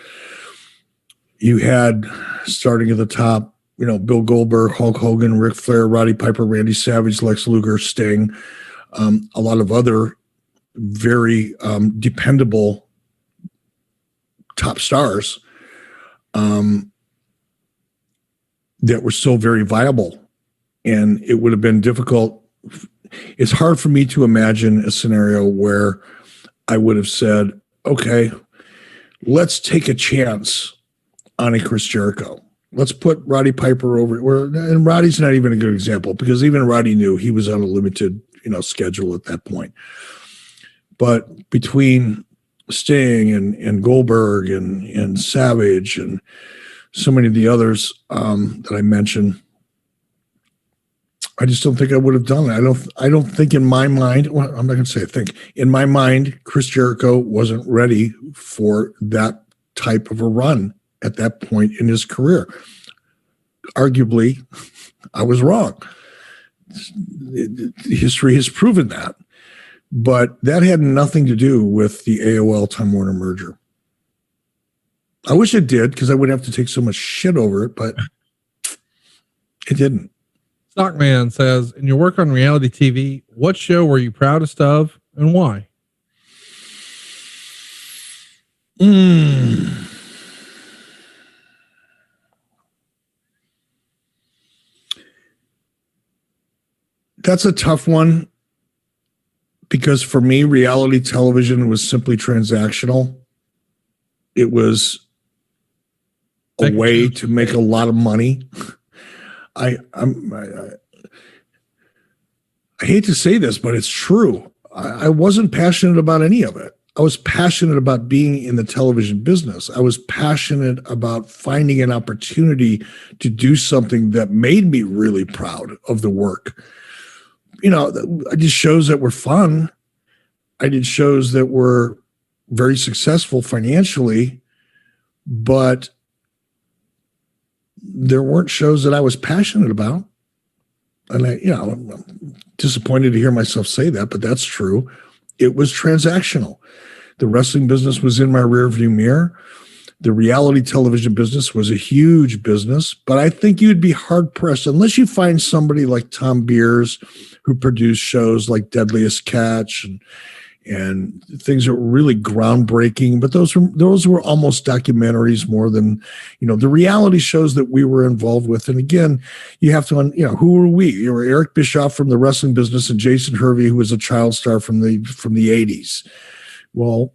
you had, starting at the top, Bill Goldberg, Hulk Hogan, Ric Flair, Roddy Piper, Randy Savage, Lex Luger, Sting, a lot of other very dependable top stars that were still very viable. And it would have been difficult. It's hard for me to imagine a scenario where I would have said, okay, let's take a chance on a Chris Jericho. Let's put Roddy Piper over, and Roddy's not even a good example because even Roddy knew he was on a limited, schedule at that point. But between Sting and Goldberg and Savage and so many of the others that I mentioned, I just don't think I would have done it. I don't think in my mind, well, I'm not going to say I think, in my mind, Chris Jericho wasn't ready for that type of a run at that point in his career. Arguably, I was wrong. History has proven that. But that had nothing to do with the AOL Time Warner merger. I wish it did, because I wouldn't have to take so much shit over it, but it didn't. Stockman says, in your work on reality TV, what show were you proudest of and why? That's a tough one, because for me, reality television was simply transactional. It was a way to make a lot of money. I hate to say this, but it's true. I wasn't passionate about any of it. I was passionate about being in the television business. I was passionate about finding an opportunity to do something that made me really proud of the work. I did shows that were fun. I did shows that were very successful financially, but there weren't shows that I was passionate about. And I'm disappointed to hear myself say that, but that's true. It was transactional. The wrestling business was in my rearview mirror. The reality television business was a huge business, but I think you'd be hard pressed unless you find somebody like Tom Beers, who produced shows like Deadliest Catch and things that were really groundbreaking. But those were almost documentaries more than, the reality shows that we were involved with. And again, you have to, who were we? You were Eric Bischoff from the wrestling business and Jason Hervey, who was a child star from the 80s. Well,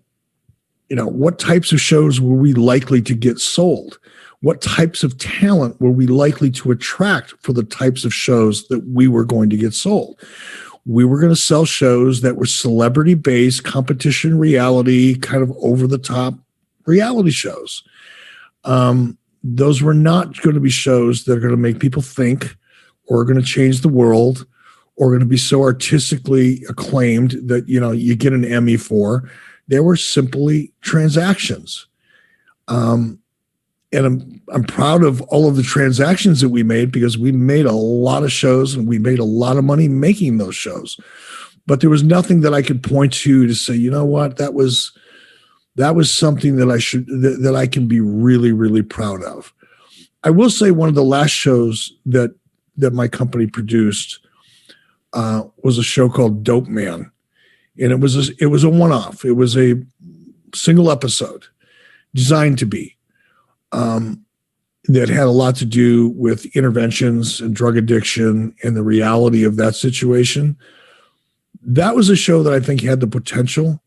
what types of shows were we likely to get sold? What types of talent were we likely to attract for the types of shows that we were going to get sold? We were going to sell shows that were celebrity-based, competition reality, kind of over-the-top reality shows. Those were not going to be shows that are going to make people think or are going to change the world or going to be so artistically acclaimed that, you get an Emmy for. They were simply transactions. And I'm proud of all of the transactions that we made because we made a lot of shows and we made a lot of money making those shows. But there was nothing that I could point to say, you know what, that was something that I can be really, really proud of. I will say one of the last shows that my company produced was a show called Dope Man. And it was a one-off. It was a single episode designed to be that had a lot to do with interventions and drug addiction and the reality of that situation. That was a show that I think had the potential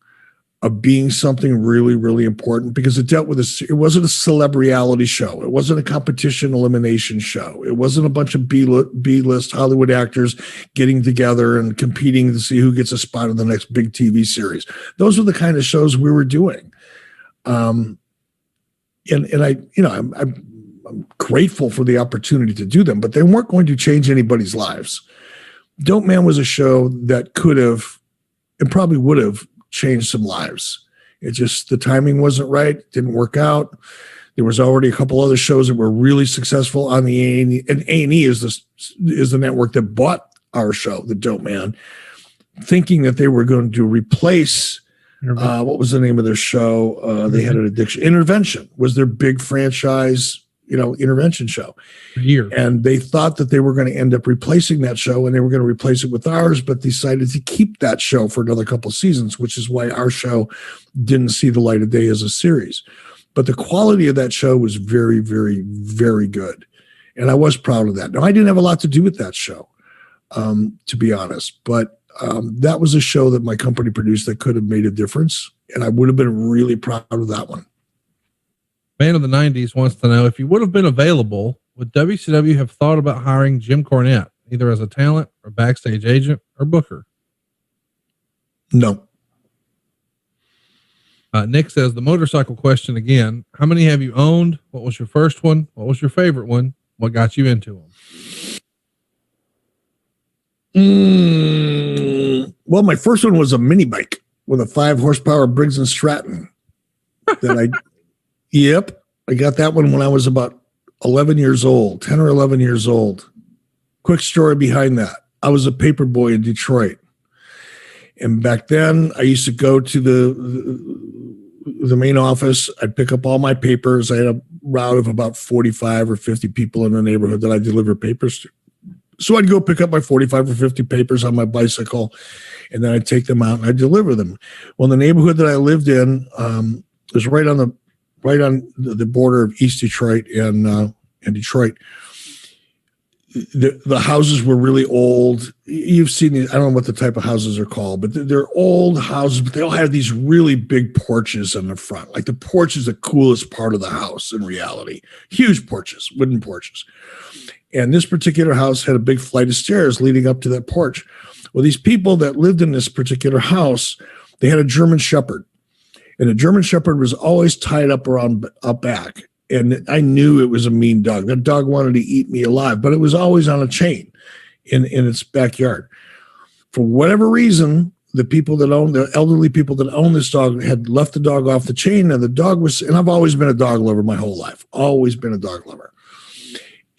of being something really, really important because it dealt with it wasn't a celeb reality show. It wasn't a competition elimination show. It wasn't a bunch of B-list Hollywood actors getting together and competing to see who gets a spot in the next big TV series. Those were the kind of shows we were doing. And I'm grateful for the opportunity to do them, but they weren't going to change anybody's lives. Dope Man was a show that could have and probably would have changed some lives. It just, the timing wasn't right. Didn't work out. There was already a couple other shows that were really successful on the A&E, and A&E is the network that bought our show, The Dope Man, thinking that they were going to replace what was the name of their show? They had an addiction. Intervention was their big franchise, intervention show. For years. And they thought that they were going to end up replacing that show and they were going to replace it with ours, but decided to keep that show for another couple of seasons, which is why our show didn't see the light of day as a series. But the quality of that show was very, very, very good. And I was proud of that. Now, I didn't have a lot to do with that show, to be honest, but that was a show that my company produced that could have made a difference. And I would have been really proud of that one. Man of the 90s wants to know if you would have been available, would WCW have thought about hiring Jim Cornette, either as a talent or backstage agent or booker? No. Nick says the motorcycle question again. How many have you owned? What was your first one? What was your favorite one? What got you into them? Well, my first one was a mini bike with a 5 horsepower Briggs and Stratton. Yep. I got that one when I was about 11 years old, 10 or 11 years old. Quick story behind that. I was a paper boy in Detroit. And back then I used to go to the main office. I'd pick up all my papers. I had a route of about 45 or 50 people in the neighborhood that I delivered papers to. So I'd go pick up my 45 or 50 papers on my bicycle, and then I'd take them out and I'd deliver them. Well, the neighborhood that I lived in was right on the border of East Detroit and Detroit. The houses were really old. You've seen these, I don't know what the type of houses are called, but they're old houses, but they all have these really big porches in the front. Like the porch is the coolest part of the house in reality. Huge porches, wooden porches. And this particular house had a big flight of stairs leading up to that porch. Well, these people that lived in this particular house, they had a German Shepherd. And the German Shepherd was always tied up back. And I knew it was a mean dog. That dog wanted to eat me alive, but it was always on a chain in its backyard. For whatever reason, the elderly people that owned this dog had left the dog off the chain, and the dog was, and I've always been a dog lover my whole life, always been a dog lover.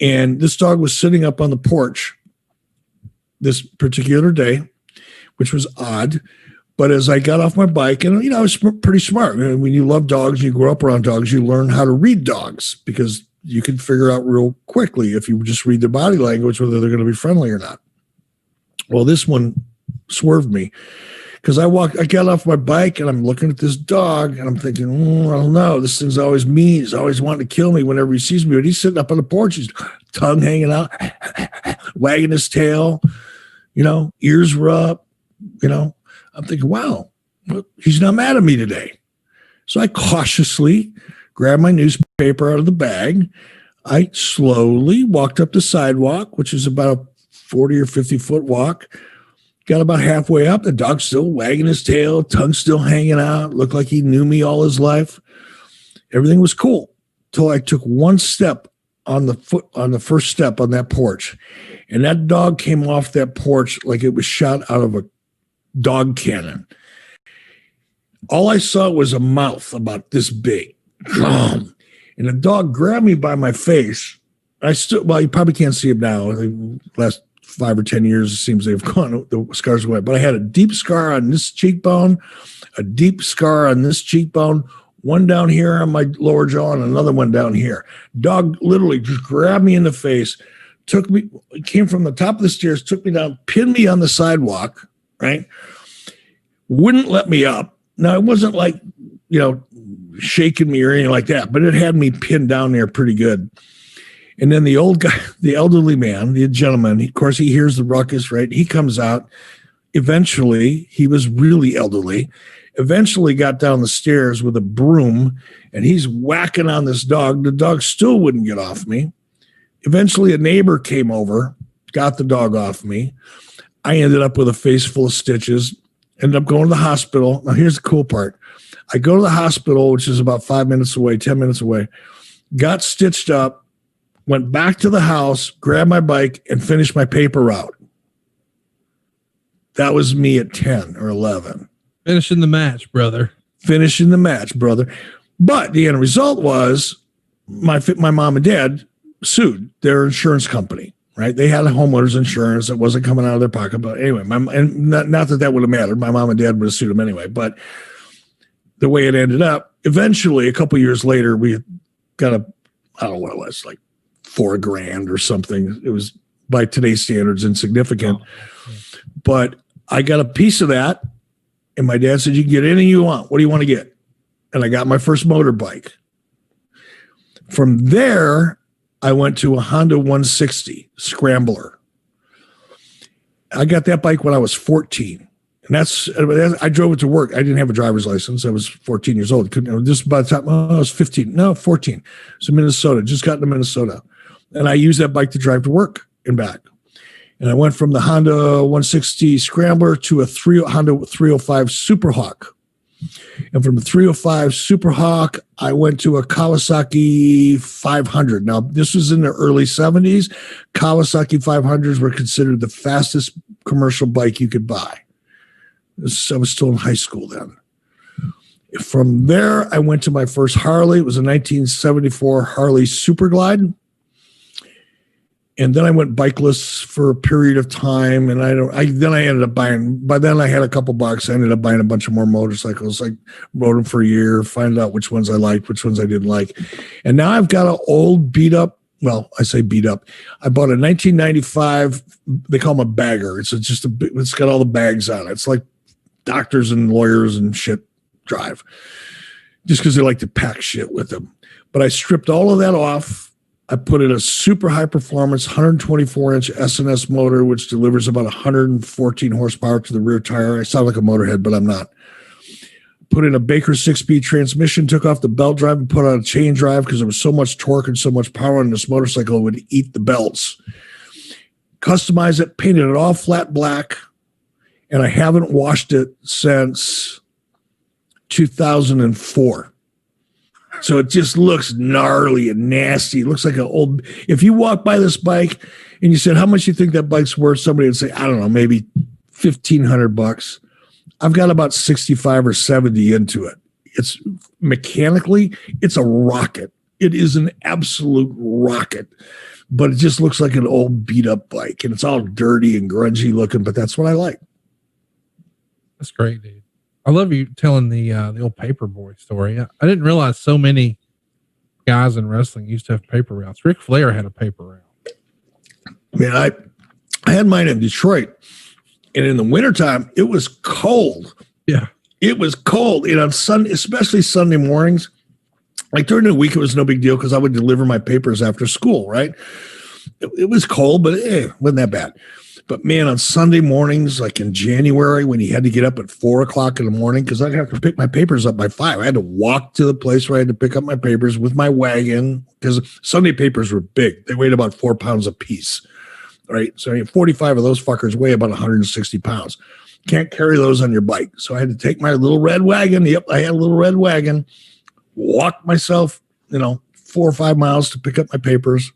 And this dog was sitting up on the porch this particular day, which was odd. But as I got off my bike, and I was pretty smart. When you love dogs, you grow up around dogs, you learn how to read dogs because you can figure out real quickly if you just read their body language whether they're going to be friendly or not. Well, this one swerved me because I got off my bike and I'm looking at this dog and I'm thinking, I don't know. This thing's always mean. He's always wanting to kill me whenever he sees me. But he's sitting up on the porch, his tongue hanging out, wagging his tail, ears were up, I'm thinking, wow, he's not mad at me today. So I cautiously grabbed my newspaper out of the bag. I slowly walked up the sidewalk, which is about a 40 or 50-foot walk. Got about halfway up. The dog's still wagging his tail, tongue still hanging out. Looked like he knew me all his life. Everything was cool till I took one step on the first step on that porch. And that dog came off that porch like it was shot out of a dog cannon. All I saw was a mouth about this big. And the dog grabbed me by my face. You probably can't see him now. The last 5 or 10 years, it seems they've gone, the scars away. But I had a deep scar on this cheekbone, a deep scar on this cheekbone, one down here on my lower jaw, and another one down here. Dog literally just grabbed me in the face, came from the top of the stairs, took me down, pinned me on the sidewalk, right? Wouldn't let me up. Now, it wasn't like, shaking me or anything like that, but it had me pinned down there pretty good. And then the old guy, the elderly man, the gentleman, of course, he hears the ruckus, right? He comes out. Eventually, he was really elderly, eventually got down the stairs with a broom, and he's whacking on this dog. The dog still wouldn't get off me. Eventually, a neighbor came over, got the dog off me. I ended up with a face full of stitches, ended up going to the hospital. Now, here's the cool part. I go to the hospital, which is about 5 minutes away, 10 minutes away, got stitched up, went back to the house, grabbed my bike, and finished my paper route. That was me at 10 or 11. Finishing the match, brother. But the end result was my mom and dad sued their insurance company, right? They had a homeowner's insurance that wasn't coming out of their pocket. But anyway, not that would have mattered. My mom and dad would have sued them anyway. But the way it ended up, eventually, a couple of years later, we got I don't know what it was, like $4,000 or something. It was, by today's standards, insignificant. But I got a piece of that. And my dad said, you can get anything you want. What do you want to get? And I got my first motorbike. From there, I went to a Honda 160 Scrambler. I got that bike when I was 14. And I drove it to work. I didn't have a driver's license. I was 14 years old. Just by the time I was 15. No, 14. So Minnesota. Just got to Minnesota. And I used that bike to drive to work and back. And I went from the Honda 160 Scrambler to a Honda 305 Superhawk. And from the 305 Superhawk, I went to a Kawasaki 500. Now, this was in the early 70s. Kawasaki 500s were considered the fastest commercial bike you could buy. I was still in high school then. From there, I went to my first Harley. It was a 1974 Harley Super Glide. And then I went bikeless for a period of time. And then I ended up buying, by then I had a couple bucks. I ended up buying a bunch of more motorcycles. I rode them for a year, find out which ones I liked, which ones I didn't like. And now I've got an old beat up. Well, I say beat up. I bought a 1995, they call them a bagger. It's got all the bags on it. It's like doctors and lawyers and shit drive, just because they like to pack shit with them. But I stripped all of that off. I put in a super high performance 124-inch S&S motor, which delivers about 114 horsepower to the rear tire. I sound like a motorhead, but I'm not. Put in a Baker 6-speed transmission, took off the belt drive and put on a chain drive because there was so much torque and so much power on this motorcycle, it would eat the belts. Customized it, painted it all flat black, and I haven't washed it since 2004. So it just looks gnarly and nasty. It looks like an old, if you walk by this bike and you said, how much do you think that bike's worth? Somebody would say, I don't know, maybe $1,500. I've got about 65 or 70 into it. It's mechanically, it's a rocket. It is an absolute rocket, but it just looks like an old beat up bike and it's all dirty and grungy looking, but that's what I like. That's great, dude. I love you telling the old paperboy story. I didn't realize so many guys in wrestling used to have paper routes. Ric Flair had a paper route. I mean, I had mine in Detroit, and in the wintertime, it was cold. Yeah. It was cold. And on Sunday, especially Sunday mornings, like during the week, it was no big deal because I would deliver my papers after school, right? It was cold, but it wasn't that bad. But man, on Sunday mornings, like in January, when you had to get up at 4 o'clock in the morning, because I'd have to pick my papers up by 5. I had to walk to the place where I had to pick up my papers with my wagon, because Sunday papers were big. They weighed about 4 pounds a piece, right? So 45 of those fuckers weigh about 160 pounds. Can't carry those on your bike. So I had to take my little red wagon. Yep, I had a little red wagon. Walk myself, 4 or 5 miles to pick up my papers.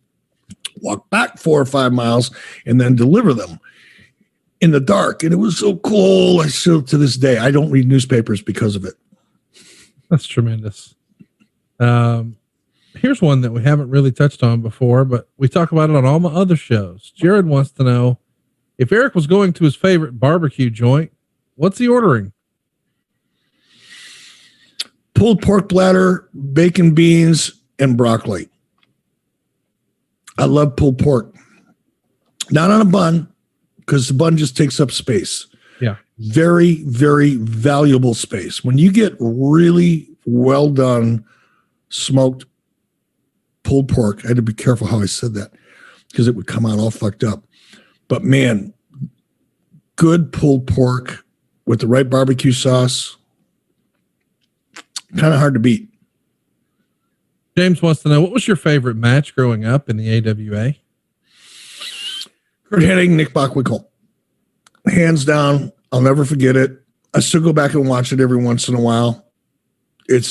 Walk back 4 or 5 miles and then deliver them in the dark. And it was so cold. I still, to this day, I don't read newspapers because of it. That's tremendous. Here's one that we haven't really touched on before, but we talk about it on all my other shows. Jared wants to know if Eric was going to his favorite barbecue joint, what's he ordering? Pulled pork bladder, bacon, beans, and broccoli. I love pulled pork. Not on a bun, because the bun just takes up space. Yeah. Very, very valuable space. When you get really well done smoked pulled pork, I had to be careful how I said that because it would come out all fucked up. But man, good pulled pork with the right barbecue sauce, kind of hard to beat. James wants to know, what was your favorite match growing up in the AWA? Kurt Hennig, Nick Bockwinkel. Hands down, I'll never forget it. I still go back and watch it every once in a while. It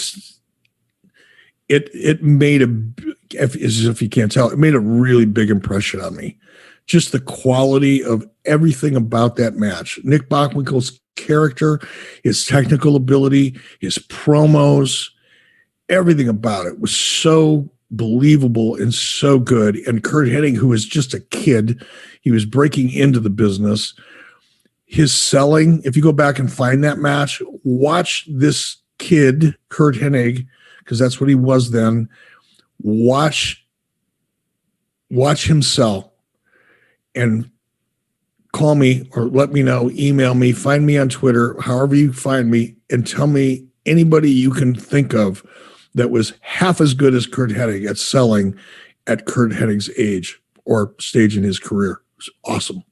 made as if you can't tell, it made a really big impression on me. Just the quality of everything about that match. Nick Bockwinkel's character, his technical ability, his promos, everything about it was so believable and so good. And Kurt Hennig, who was just a kid, he was breaking into the business. His selling, if you go back and find that match, watch this kid, Kurt Hennig, because that's what he was then. Watch him sell and call me or let me know, email me, find me on Twitter, however you find me, and tell me anybody you can think of that was half as good as Kurt Hennig at selling at Kurt Hennig's age or stage in his career. It was awesome.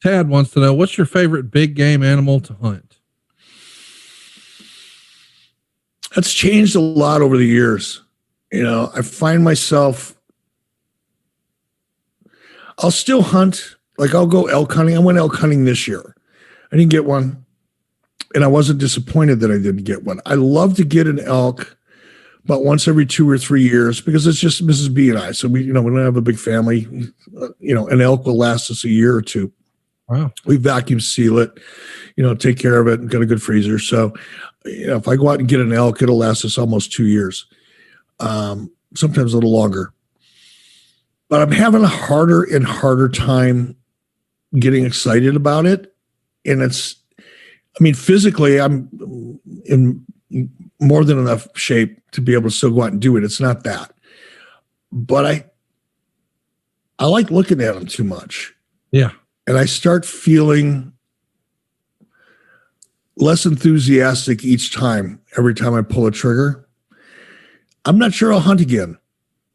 Tad wants to know, what's your favorite big game animal to hunt? That's changed a lot over the years. I find myself, I'll still hunt. Like I'll go elk hunting. I went elk hunting this year. I didn't get one. And I wasn't disappointed that I didn't get one. I love to get an elk about once every 2 or 3 years because it's just Mrs. B and I. So we don't have a big family. An elk will last us a year or two. Wow. We vacuum seal it, take care of it and got a good freezer. So, if I go out and get an elk, it'll last us almost 2 years. Sometimes a little longer. But I'm having a harder and harder time getting excited about it. And physically, I'm in more than enough shape to be able to still go out and do it. It's not that. But I like looking at them too much. Yeah. And I start feeling less enthusiastic every time I pull a trigger. I'm not sure I'll hunt again.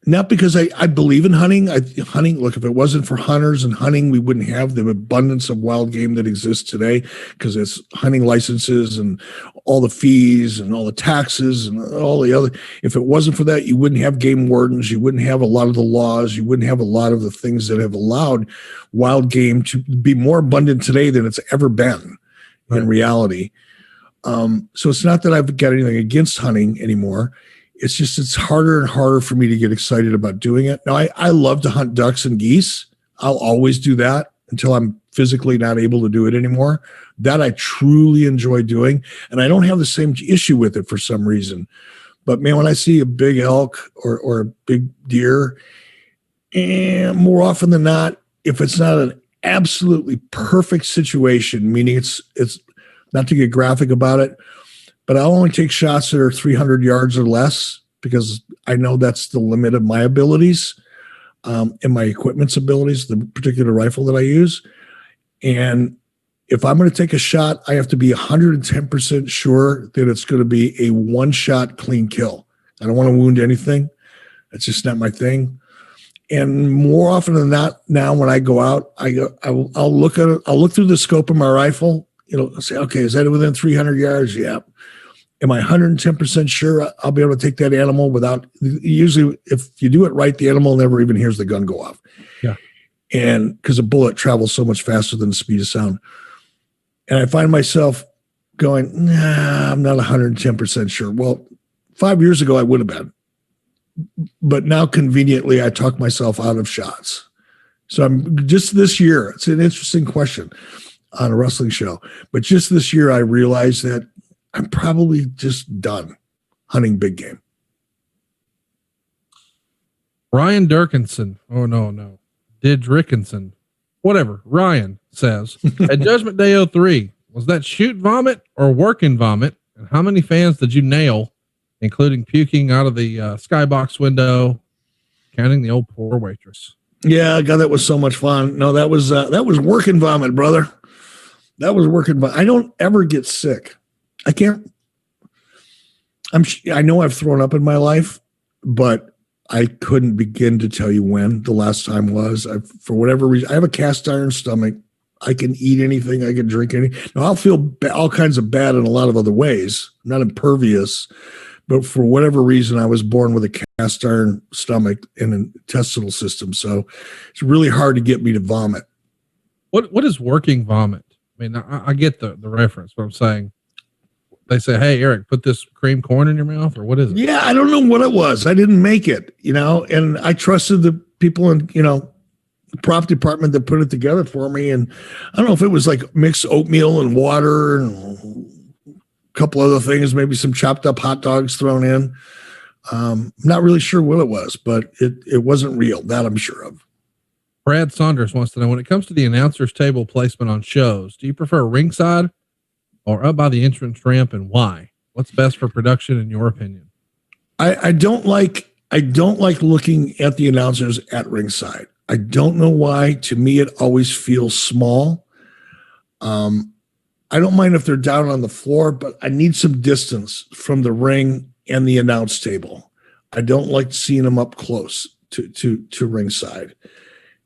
Not because I believe in hunting. Look, if it wasn't for hunters and hunting, we wouldn't have the abundance of wild game that exists today because it's hunting licenses and all the fees and all the taxes and all the other. If it wasn't for that, you wouldn't have game wardens. You wouldn't have a lot of the laws. You wouldn't have a lot of the things that have allowed wild game to be more abundant today than it's ever been in reality. So it's not that I've got anything against hunting anymore. It's just, it's harder and harder for me to get excited about doing it. Now, I love to hunt ducks and geese. I'll always do that until I'm physically not able to do it anymore. That I truly enjoy doing. And I don't have the same issue with it for some reason. But man, when I see a big elk or a big deer, and more often than not, if it's not an absolutely perfect situation, meaning it's not to get graphic about it, but I'll only take shots that are 300 yards or less because I know that's the limit of my abilities and my equipment's abilities, the particular rifle that I use. And if I'm going to take a shot, I have to be 110% sure that it's going to be a one-shot clean kill. I don't want to wound anything. That's just not my thing. And more often than not, now when I go out, I'll look at it. I'll look through the scope of my rifle. Say, okay, is that within 300 yards? Yeah. Am I 110% sure I'll be able to take that animal without? Usually, if you do it right, the animal never even hears the gun go off. Yeah. And because a bullet travels so much faster than the speed of sound. And I find myself going, nah, I'm not 110% sure. Well, 5 years ago, I would have been. But now, conveniently, I talk myself out of shots. So I'm just this year, it's an interesting question on a wrestling show. But just this year, I realized that I'm probably just done hunting big game. Ryan Durkinson. Oh, no. Didrickinson. Whatever. Ryan says, at Judgment Day 03, was that shoot vomit or working vomit? And how many fans did you nail, including puking out of the skybox window, counting the old poor waitress? Yeah, God, that was so much fun. No, that was working vomit, brother. That was working vomit. I don't ever get sick. I can't. I know I've thrown up in my life, but I couldn't begin to tell you when the last time was. For whatever reason, I have a cast iron stomach. I can eat anything. I can drink anything. Now, I'll feel all kinds of bad in a lot of other ways. I'm not impervious, but for whatever reason, I was born with a cast iron stomach and an intestinal system. So it's really hard to get me to vomit. What is working vomit? I mean, I get the reference, but I'm saying, they say, hey, Eric, put this cream corn in your mouth, or what is it? Yeah, I don't know what it was. I didn't make it, and I trusted the people in, the prop department that put it together for me. And I don't know if it was like mixed oatmeal and water and a couple other things, maybe some chopped up hot dogs thrown in. Not really sure what it was, but it wasn't real. That I'm sure of. Brad Saunders wants to know, when it comes to the announcer's table placement on shows, do you prefer ringside or up by the entrance ramp, and why? What's best for production in your opinion? I don't like looking at the announcers at ringside. I don't know why. To me, it always feels small. I don't mind if they're down on the floor, but I need some distance from the ring and the announce table. I don't like seeing them up close to ringside.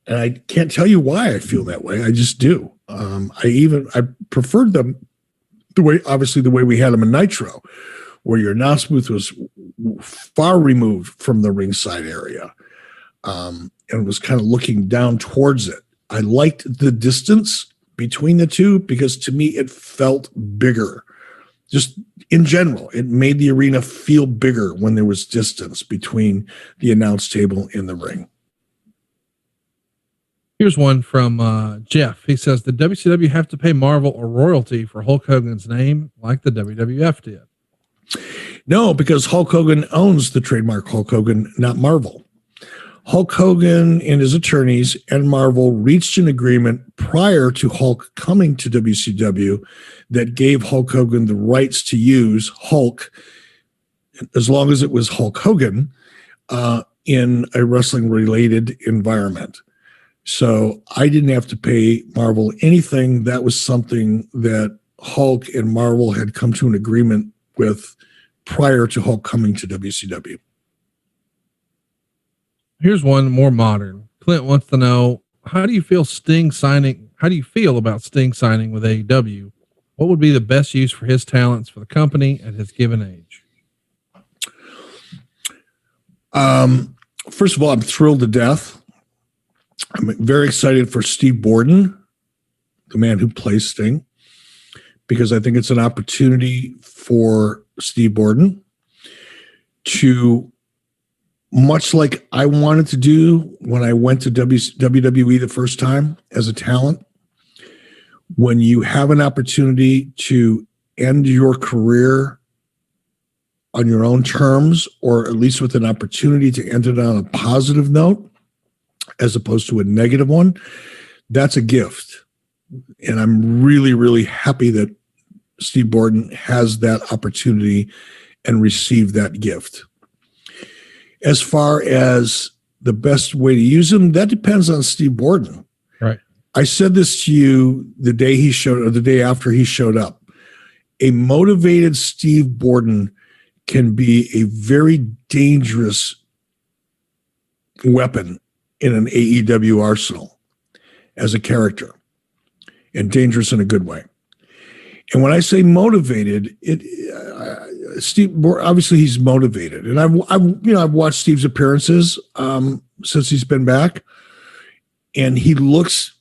And I can't tell you why I feel that way. I just do. I preferred them the way we had them in Nitro, where your announce booth was far removed from the ringside area, and was kind of looking down towards it. I liked the distance between the two because to me it felt bigger. Just in general, it made the arena feel bigger when there was distance between the announce table and the ring. Here's one from Jeff. He says, did WCW have to pay Marvel a royalty for Hulk Hogan's name like the WWF did? No, because Hulk Hogan owns the trademark Hulk Hogan, not Marvel. Hulk Hogan and his attorneys and Marvel reached an agreement prior to Hulk coming to WCW that gave Hulk Hogan the rights to use Hulk, as long as it was Hulk Hogan, in a wrestling-related environment. So I didn't have to pay Marvel anything. That was something that Hulk and Marvel had come to an agreement with prior to Hulk coming to WCW. Here's one more modern. Clint wants to know, how do you feel about Sting signing with AEW? What would be the best use for his talents for the company at his given age? First of all, I'm thrilled to death. I'm very excited for Steve Borden, the man who plays Sting, because I think it's an opportunity for Steve Borden to, much like I wanted to do when I went to WWE the first time as a talent, when you have an opportunity to end your career on your own terms, or at least with an opportunity to end it on a positive note, as opposed to a negative one, that's a gift. And I'm really, really happy that Steve Borden has that opportunity and received that gift. As far as the best way to use him, that depends on Steve Borden. Right. I said this to you the day he showed, or the day after he showed up. A motivated Steve Borden can be a very dangerous weapon in an AEW arsenal as a character, and dangerous in a good way. And when I say motivated, Steve, obviously he's motivated, and I've watched Steve's appearances since he's been back, and he looks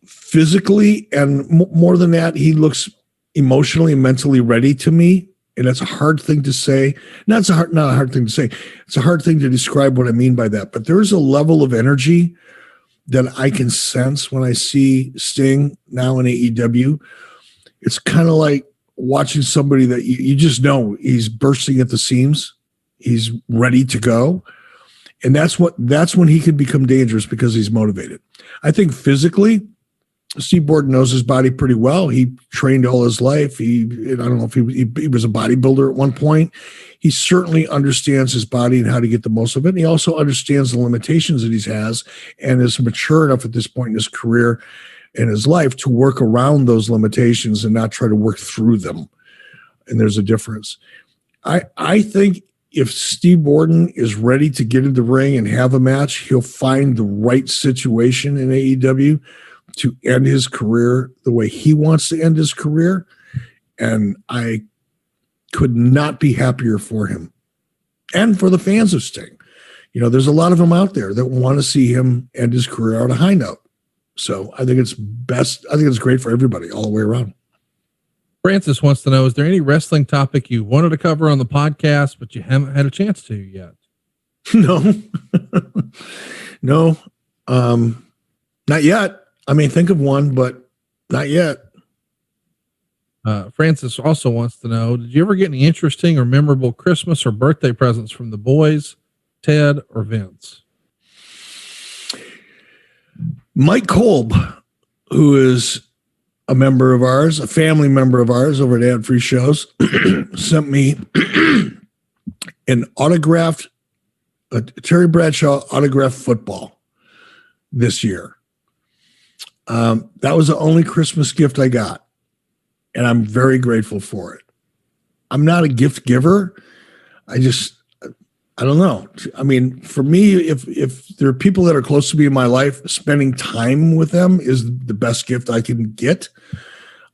physically, and more than that, he looks emotionally and mentally ready to me. And that's a hard thing to say. Not a hard thing to say. It's a hard thing to describe what I mean by that. But there is a level of energy that I can sense when I see Sting now in AEW. It's kind of like watching somebody that you just know he's bursting at the seams. He's ready to go. And that's when he can become dangerous, because he's motivated. I think physically, Steve Borden knows his body pretty well. He trained all his life. I don't know if he was a bodybuilder at one point. He certainly understands his body and how to get the most of it. And he also understands the limitations that he has, and is mature enough at this point in his career and his life to work around those limitations and not try to work through them. And there's a difference. I think if Steve Borden is ready to get in the ring and have a match, he'll find the right situation in AEW to end his career the way he wants to end his career. And I could not be happier for him and for the fans of Sting. There's a lot of them out there that want to see him end his career on a high note. So I think it's best. I think it's great for everybody all the way around. Francis wants to know, is there any wrestling topic you wanted to cover on the podcast, but you haven't had a chance to yet? No, no, not yet. I mean, think of one, but not yet. Francis also wants to know, did you ever get any interesting or memorable Christmas or birthday presents from the boys, Ted or Vince? Mike Kolb, who is a member of ours, a family member of ours over at Ad Free Shows, sent me an autographed, a Terry Bradshaw autographed football this year. That was the only Christmas gift I got, and I'm very grateful for it. I'm not a gift giver. I don't know. I mean, for me, if there are people that are close to me in my life, spending time with them is the best gift I can get.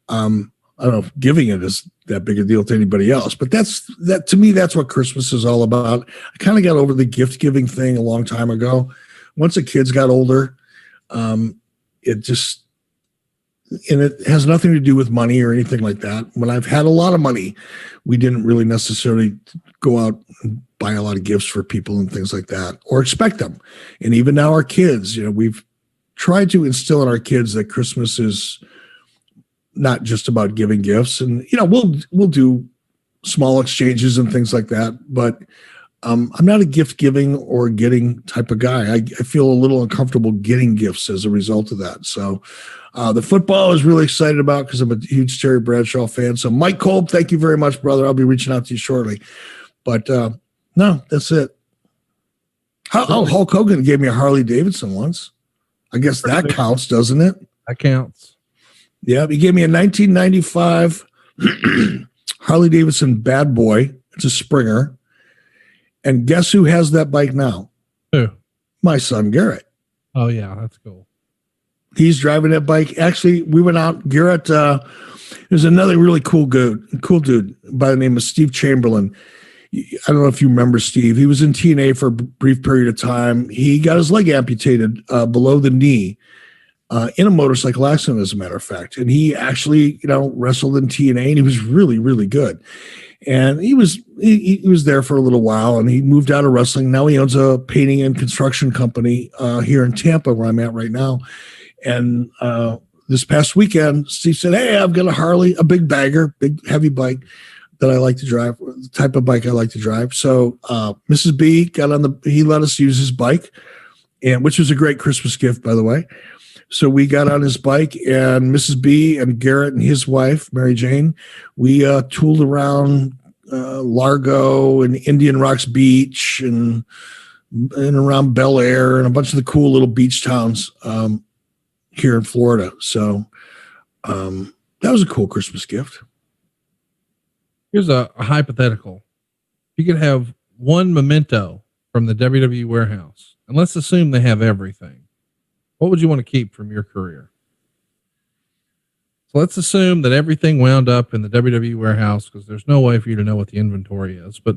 I don't know if giving it is that big a deal to anybody else, but that to me, that's what Christmas is all about. I kind of got over the gift giving thing a long time ago. Once the kids got older, it has nothing to do with money or anything like that. When I've had a lot of money, we didn't really necessarily go out and buy a lot of gifts for people and things like that, or expect them. And even now our kids, we've tried to instill in our kids that Christmas is not just about giving gifts. And, we'll do small exchanges and things like that, but I'm not a gift giving or getting type of guy. I feel a little uncomfortable getting gifts as a result of that. So the football I was really excited about because I'm a huge Terry Bradshaw fan. So Mike Kolb, thank you very much, brother. I'll be reaching out to you shortly. But no, that's it. Hulk Hogan gave me a Harley Davidson once. I guess that counts, doesn't it? That counts. Yeah, he gave me a 1995 Harley Davidson Bad Boy. It's a Springer. And guess who has that bike now? Who? My son, Garrett. Oh, yeah, that's cool. He's driving that bike. Actually, we went out. Garrett, there's another really cool dude by the name of Steve Chamberlain. I don't know if you remember Steve. He was in TNA for a brief period of time. He got his leg amputated below the knee in a motorcycle accident, as a matter of fact. And he actually, wrestled in TNA, and he was really, really good. And he was there for a little while, and he moved out of wrestling. Now he owns a painting and construction company here in Tampa, where I'm at right now. And this past weekend, Steve said, "Hey, I've got a Harley, a big bagger, big heavy bike that I like to drive, the type of bike I like to drive." So Mrs. B he let us use his bike, and which was a great Christmas gift, by the way. So we got on his bike, and Mrs. B and Garrett and his wife, Mary Jane, we tooled around Largo and Indian Rocks Beach and around Bel Air and a bunch of the cool little beach towns here in Florida. So that was a cool Christmas gift. Here's a hypothetical. You could have one memento from the WWE warehouse, and let's assume they have everything. What would you want to keep from your career? So let's assume that everything wound up in the WWE warehouse, because there's no way for you to know what the inventory is. But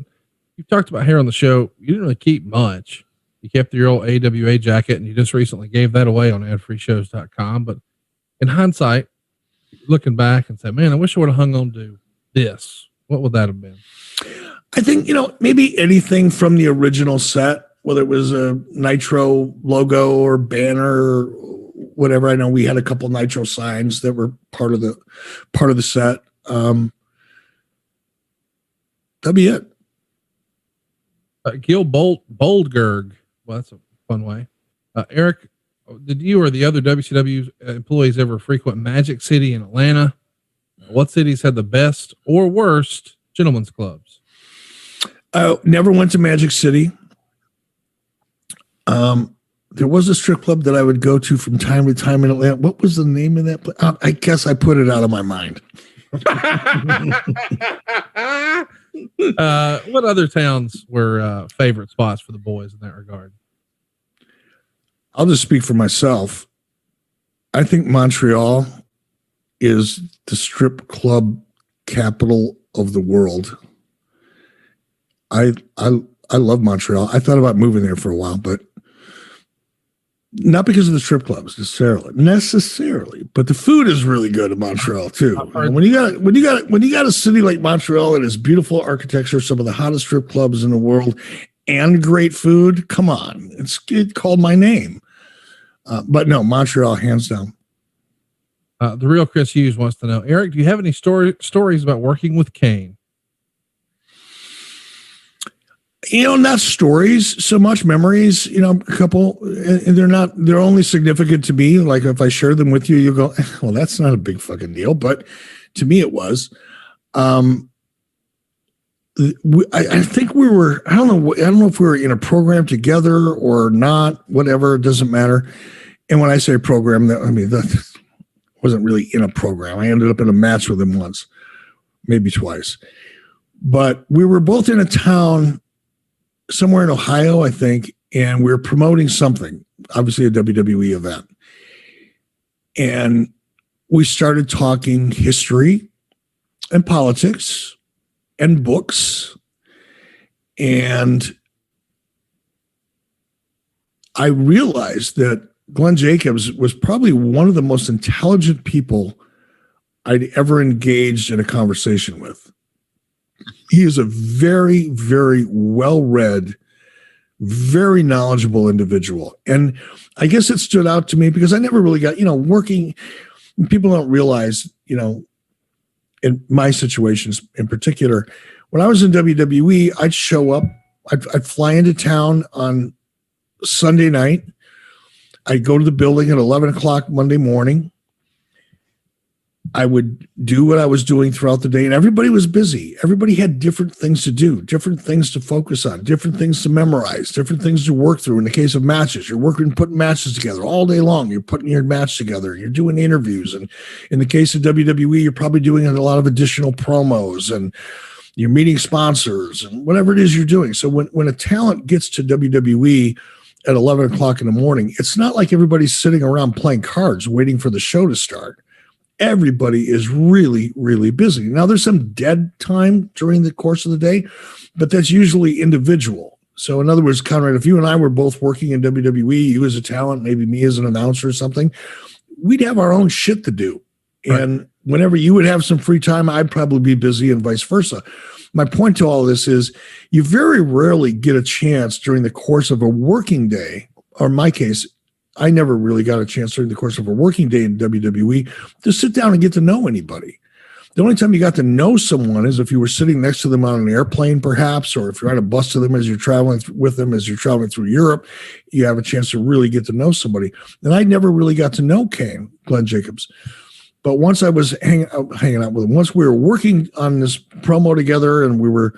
you've talked about here on the show, you didn't really keep much. You kept your old AWA jacket, and you just recently gave that away on adfreeshows.com. But in hindsight, looking back and say, man, I wish I would have hung on to this. What would that have been? I think, maybe anything from the original set, whether it was a Nitro logo or banner or whatever. I know we had a couple Nitro signs that were part of the set. That'd be it. Gil Boldgerg. Well, that's a fun way. Eric, did you or the other WCW employees ever frequent Magic City in Atlanta? What cities had the best or worst gentlemen's clubs? Never went to Magic City. There was a strip club that I would go to from time to time in Atlanta. What was the name of that place? I guess I put it out of my mind. What other towns were favorite spots for the boys in that regard? I'll just speak for myself. I think Montreal is the strip club capital of the world. I love Montreal. I thought about moving there for a while, but not because of the strip clubs necessarily, but the food is really good in Montreal too. When you got a city like Montreal and its beautiful architecture, some of the hottest strip clubs in the world, and great food, come on, it called my name. But no, Montreal, hands down. The real Chris Hughes wants to know, Eric, do you have any stories about working with Kane? Not stories so much, memories, a couple, and they're only significant to me. Like if I share them with you, you'll go, well, that's not a big fucking deal. But to me, it was. I think we were, I don't know if we were in a program together or not, whatever, it doesn't matter. And when I say program, that wasn't really in a program. I ended up in a match with him once, maybe twice. But we were both in a town somewhere in Ohio, I think, and we were promoting something, obviously a WWE event. And we started talking history and politics and books. And I realized that Glenn Jacobs was probably one of the most intelligent people I'd ever engaged in a conversation with. He is a very, very well-read, very knowledgeable individual. And I guess it stood out to me because I never really got, working. People don't realize, in my situations in particular, when I was in WWE, I'd show up, I'd fly into town on Sunday night. I'd go to the building at 11 o'clock Monday morning. I would do what I was doing throughout the day, and everybody was busy. Everybody had different things to do, different things to focus on, different things to memorize, different things to work through. In the case of matches, you're putting matches together all day long. You're putting your match together. You're doing interviews. And in the case of WWE, you're probably doing a lot of additional promos, and you're meeting sponsors and whatever it is you're doing. So when a talent gets to WWE at 11 o'clock in the morning, it's not like everybody's sitting around playing cards waiting for the show to start. Everybody is really, really busy. Now, there's some dead time during the course of the day, but that's usually individual. So in other words, Conrad, if you and I were both working in WWE, you as a talent, maybe me as an announcer or something, we'd have our own shit to do. Right. And whenever you would have some free time, I'd probably be busy and vice versa. My point to all this is you very rarely get a chance during the course of a working day, or in my case, I never really got a chance during the course of a working day in WWE to sit down and get to know anybody. The only time you got to know someone is if you were sitting next to them on an airplane, perhaps, or if you're on a bus to them as you're traveling with them, as you're traveling through Europe, you have a chance to really get to know somebody. And I never really got to know Glenn Jacobs. But once I was hanging out with him, once we were working on this promo together and we were,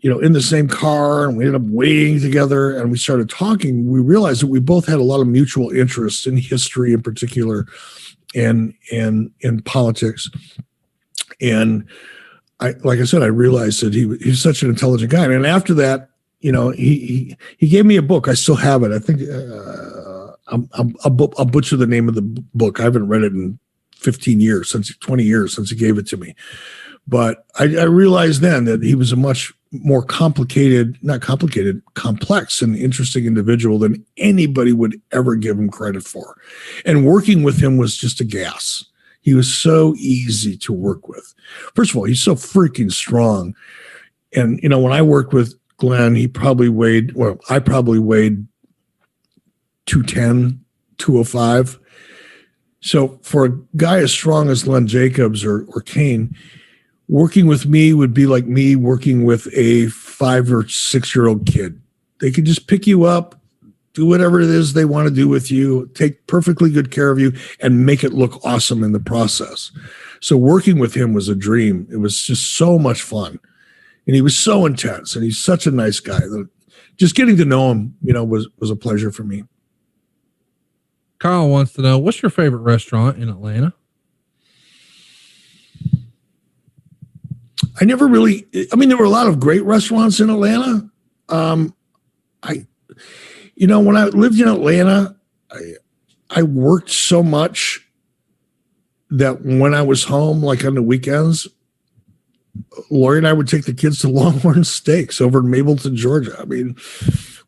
in the same car and we ended up waiting together and we started talking, we realized that we both had a lot of mutual interests in history in particular and in politics. And like I said, I realized that he's such an intelligent guy. And after that, he gave me a book. I still have it. I think I'll butcher the name of the book. I haven't read it in 20 years since he gave it to me. But I realized then that he was a much more complex and interesting individual than anybody would ever give him credit for. And working with him was just a gas. He was so easy to work with. First of all, he's so freaking strong. And, when I worked with Glenn, I probably weighed 210, 205. So for a guy as strong as Glenn Jacobs or Kane, working with me would be like me working with a 5 or 6 year old kid. They could just pick you up, do whatever it is they want to do with you, take perfectly good care of you, and make it look awesome in the process. So working with him was a dream. It was just so much fun. And he was so intense, and he's such a nice guy. Just getting to know him, was a pleasure for me. Kyle wants to know, what's your favorite restaurant in Atlanta? There were a lot of great restaurants in Atlanta. When I lived in Atlanta, I worked so much that when I was home, like on the weekends, Lori and I would take the kids to Longhorn Steaks over in Mableton, Georgia. I mean,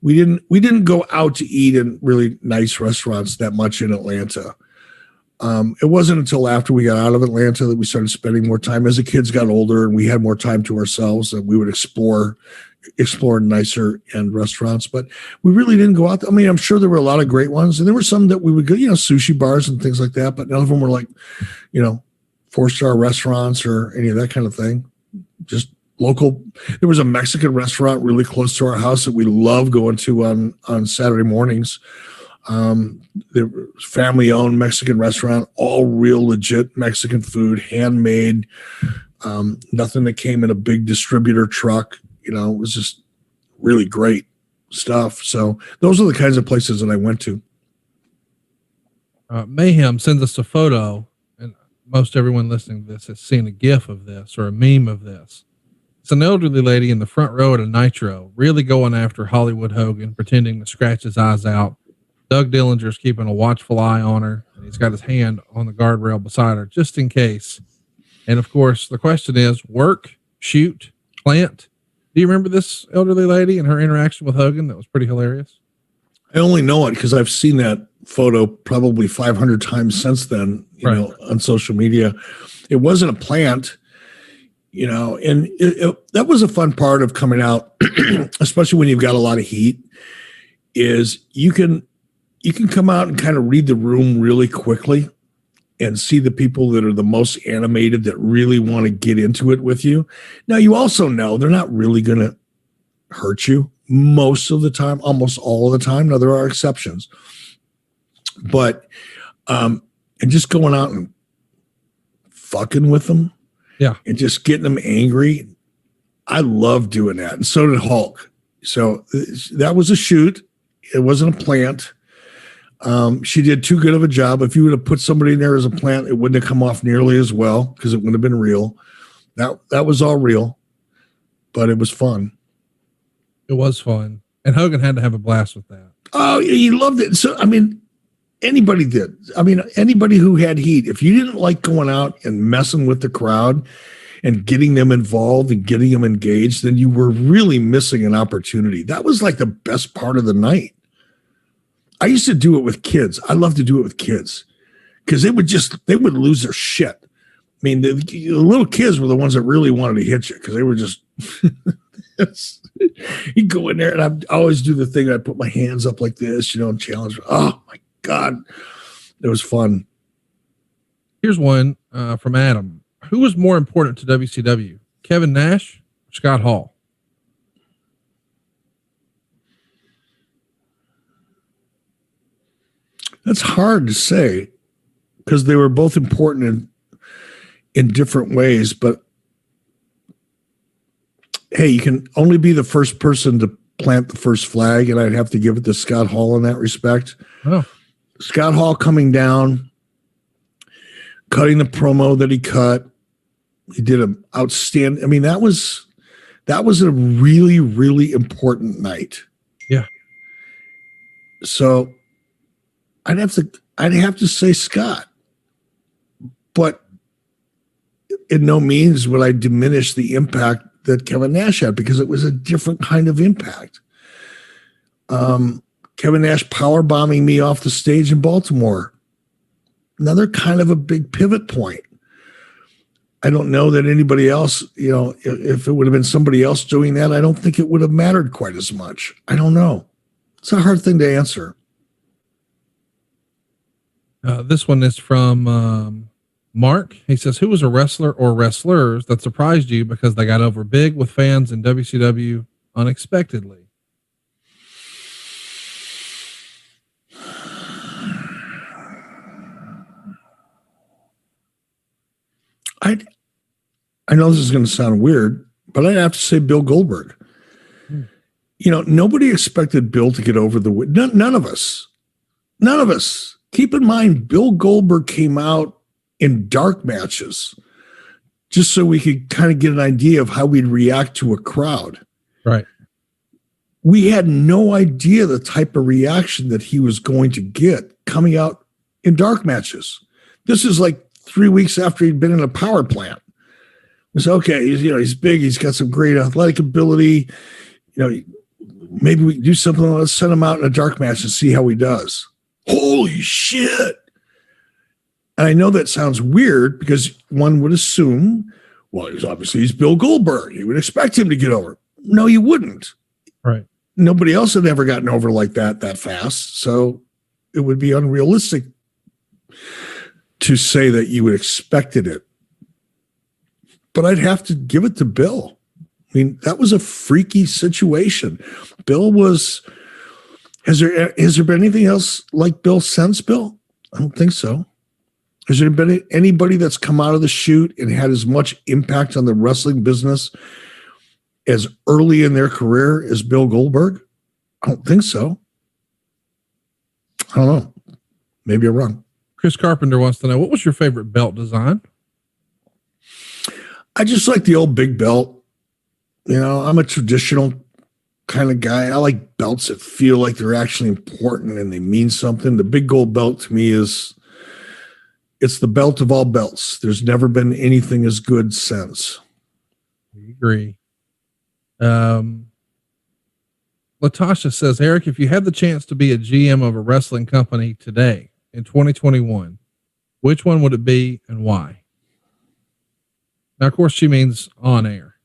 we didn't go out to eat in really nice restaurants that much in Atlanta. It wasn't until after we got out of Atlanta that we started spending more time. As the kids got older and we had more time to ourselves, and we would explore nicer end restaurants, but we really didn't go out. I'm sure there were a lot of great ones, and there were some that we would go, sushi bars and things like that, but none of them were like, 4-star restaurants or any of that kind of thing. Just local. There was a Mexican restaurant really close to our house that we love going to on Saturday mornings. The family-owned Mexican restaurant, all real legit Mexican food, handmade, nothing that came in a big distributor truck. It was just really great stuff. So those are the kinds of places that I went to. Mayhem sends us a photo, and most everyone listening to this has seen a GIF of this or a meme of this. It's an elderly lady in the front row at a Nitro, really going after Hollywood Hogan, pretending to scratch his eyes out. Doug Dillinger's keeping a watchful eye on her, and he's got his hand on the guardrail beside her, just in case. And of course, the question is: work, shoot, plant. Do you remember this elderly lady and her interaction with Hogan? That was pretty hilarious. I only know it because I've seen that photo probably 500 times since then, on social media. It wasn't a plant, and that was a fun part of coming out, especially when you've got a lot of heat, is you can come out and kind of read the room really quickly and see the people that are the most animated, that really want to get into it with you. Now, you also know they're not really going to hurt you most of the time, almost all of the time. Now, there are exceptions. But, and just going out and fucking with them. Yeah. And just getting them angry. I love doing that. And so did Hulk. So that was a shoot. It wasn't a plant. She did too good of a job. If you would have put somebody in there as a plant, it wouldn't have come off nearly as well because it wouldn't have been real. That was all real, but it was fun. It was fun. And Hogan had to have a blast with that. Oh, he loved it. So, anybody did. Anybody who had heat, if you didn't like going out and messing with the crowd and getting them involved and getting them engaged, then you were really missing an opportunity. That was like the best part of the night. I used to do it with kids. I love to do it with kids because they would lose their shit. The little kids were the ones that really wanted to hit you because they were just, you go in there and I always do the thing. I put my hands up like this, and challenge. Oh my God. It was fun. Here's one from Adam. Who was more important to WCW, Kevin Nash or Scott Hall? That's hard to say because they were both important in different ways. But hey, you can only be the first person to plant the first flag, and I'd have to give it to Scott Hall in that respect. Oh. Scott Hall coming down, cutting the promo that he cut. He did an outstanding. I mean, that was a really, really important night. Yeah. So I'd have to say Scott, but in no means would I diminish the impact that Kevin Nash had because it was a different kind of impact. Kevin Nash power bombing me off the stage in Baltimore. Another kind of a big pivot point. I don't know that anybody else, if it would have been somebody else doing that, I don't think it would have mattered quite as much. I don't know. It's a hard thing to answer. This one is from Mark. He says, who was a wrestler or wrestlers that surprised you because they got over big with fans in WCW unexpectedly? I know this is going to sound weird, but I'd have to say Bill Goldberg. Nobody expected Bill to get over the none of us. None of us. Keep in mind, Bill Goldberg came out in dark matches just so we could kind of get an idea of how we'd react to a crowd. Right. We had no idea the type of reaction that he was going to get coming out in dark matches. This is like 3 weeks after he'd been in a power plant. It was okay. He's big. He's got some great athletic ability. Maybe we can do something. Let's send him out in a dark match and see how he does. Holy shit. And I know that sounds weird because one would assume, well, he's Bill Goldberg. You would expect him to get over. No, you wouldn't. Right. Nobody else had ever gotten over like that fast. So it would be unrealistic to say that you would expected it. But I'd have to give it to Bill. I mean, that was a freaky situation. Bill was, has there been anything else like Bill since Bill? I don't think so. Has there been anybody that's come out of the chute and had as much impact on the wrestling business as early in their career as Bill Goldberg? I don't think so. I don't know. Maybe I'm wrong. Chris Carpenter wants to know, what was your favorite belt design? I just like the old big belt. I'm a traditional kind of guy. I like belts that feel like they're actually important and they mean something. The big gold belt to me it's the belt of all belts. There's never been anything as good since. I agree. Latasha says, Eric, if you had the chance to be a GM of a wrestling company today in 2021, which one would it be and why? Now, of course, she means on air.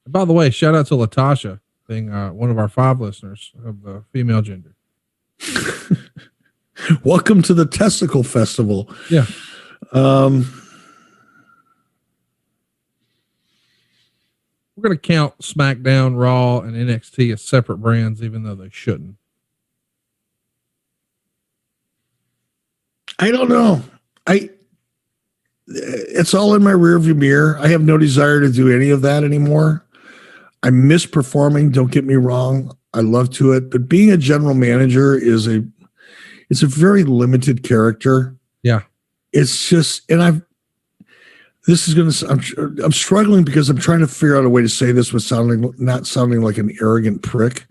And by the way, shout out to Latasha being one of our 5 listeners of the female gender. Welcome to the Testicle Festival. Yeah. We're going to count SmackDown, Raw, and NXT as separate brands, even though they shouldn't. I don't know. It's all in my rearview mirror. I have no desire to do any of that anymore. I miss performing. Don't get me wrong. I love to it, but being a general manager it's a very limited character. Yeah. It's just, and I'm struggling because I'm trying to figure out a way to say this without not sounding like an arrogant prick.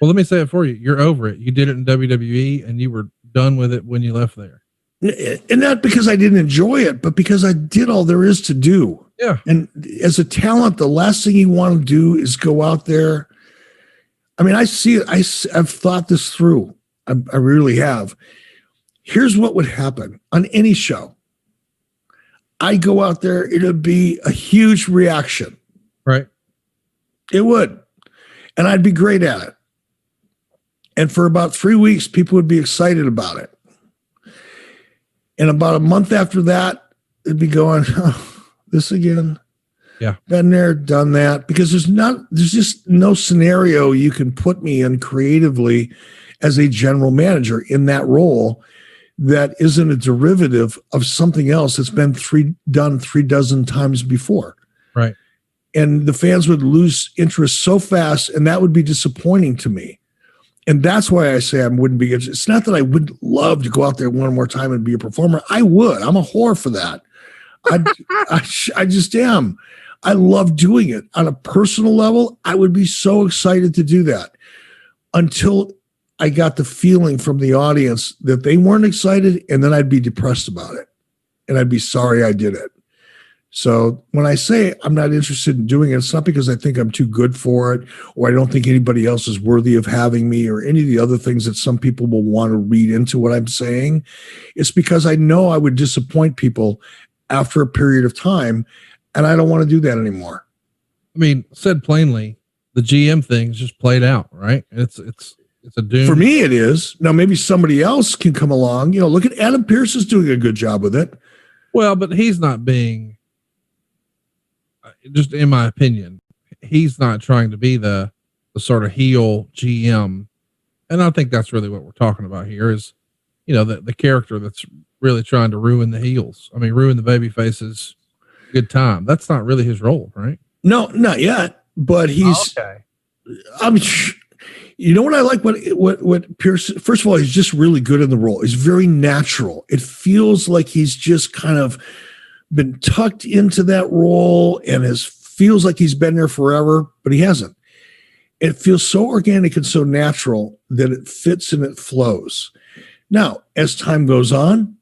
Well, let me say it for you. You're over it. You did it in WWE and you were done with it when you left there. And not because I didn't enjoy it, but because I did all there is to do. Yeah. And as a talent, the last thing you want to do is go out there. I mean, I see it. I've thought this through. I really have. Here's what would happen on any show. I go out there, it'll be a huge reaction. Right. It would. And I'd be great at it. And for about 3 weeks, people would be excited about it. And about a month after that, it'd be going, oh, this again. Yeah. Been there, done that, because there's just no scenario you can put me in creatively as a general manager in that role that isn't a derivative of something else that's been done 3 dozen times before. Right. And the fans would lose interest so fast, and that would be disappointing to me. And that's why I say I wouldn't be. It's not that I would love to go out there one more time and be a performer. I would. I'm a whore for that. I just am. I love doing it on a personal level. I would be so excited to do that until I got the feeling from the audience that they weren't excited, and then I'd be depressed about it, and I'd be sorry I did it. So when I say I'm not interested in doing it, it's not because I think I'm too good for it, or I don't think anybody else is worthy of having me, or any of the other things that some people will want to read into what I'm saying. It's because I know I would disappoint people after a period of time, and I don't want to do that anymore. I mean, said plainly, the GM thing's just played out, right? It's a doom. For me, it is. Now, maybe somebody else can come along. Look at Adam Pearce is doing a good job with it. Well, but he's not being, just in my opinion, he's not trying to be the sort of heel GM. And I think that's really what we're talking about here is, the character that's really trying to ruin the heels. I mean, ruin the baby faces. Good time. That's not really his role, right? No, not yet. But he's. Okay. You know what I like? What Pierce? First of all, he's just really good in the role. He's very natural. It feels like he's just kind of been tucked into that role, and feels like he's been there forever, but he hasn't. It feels so organic and so natural that it fits and it flows. Now, as time goes on,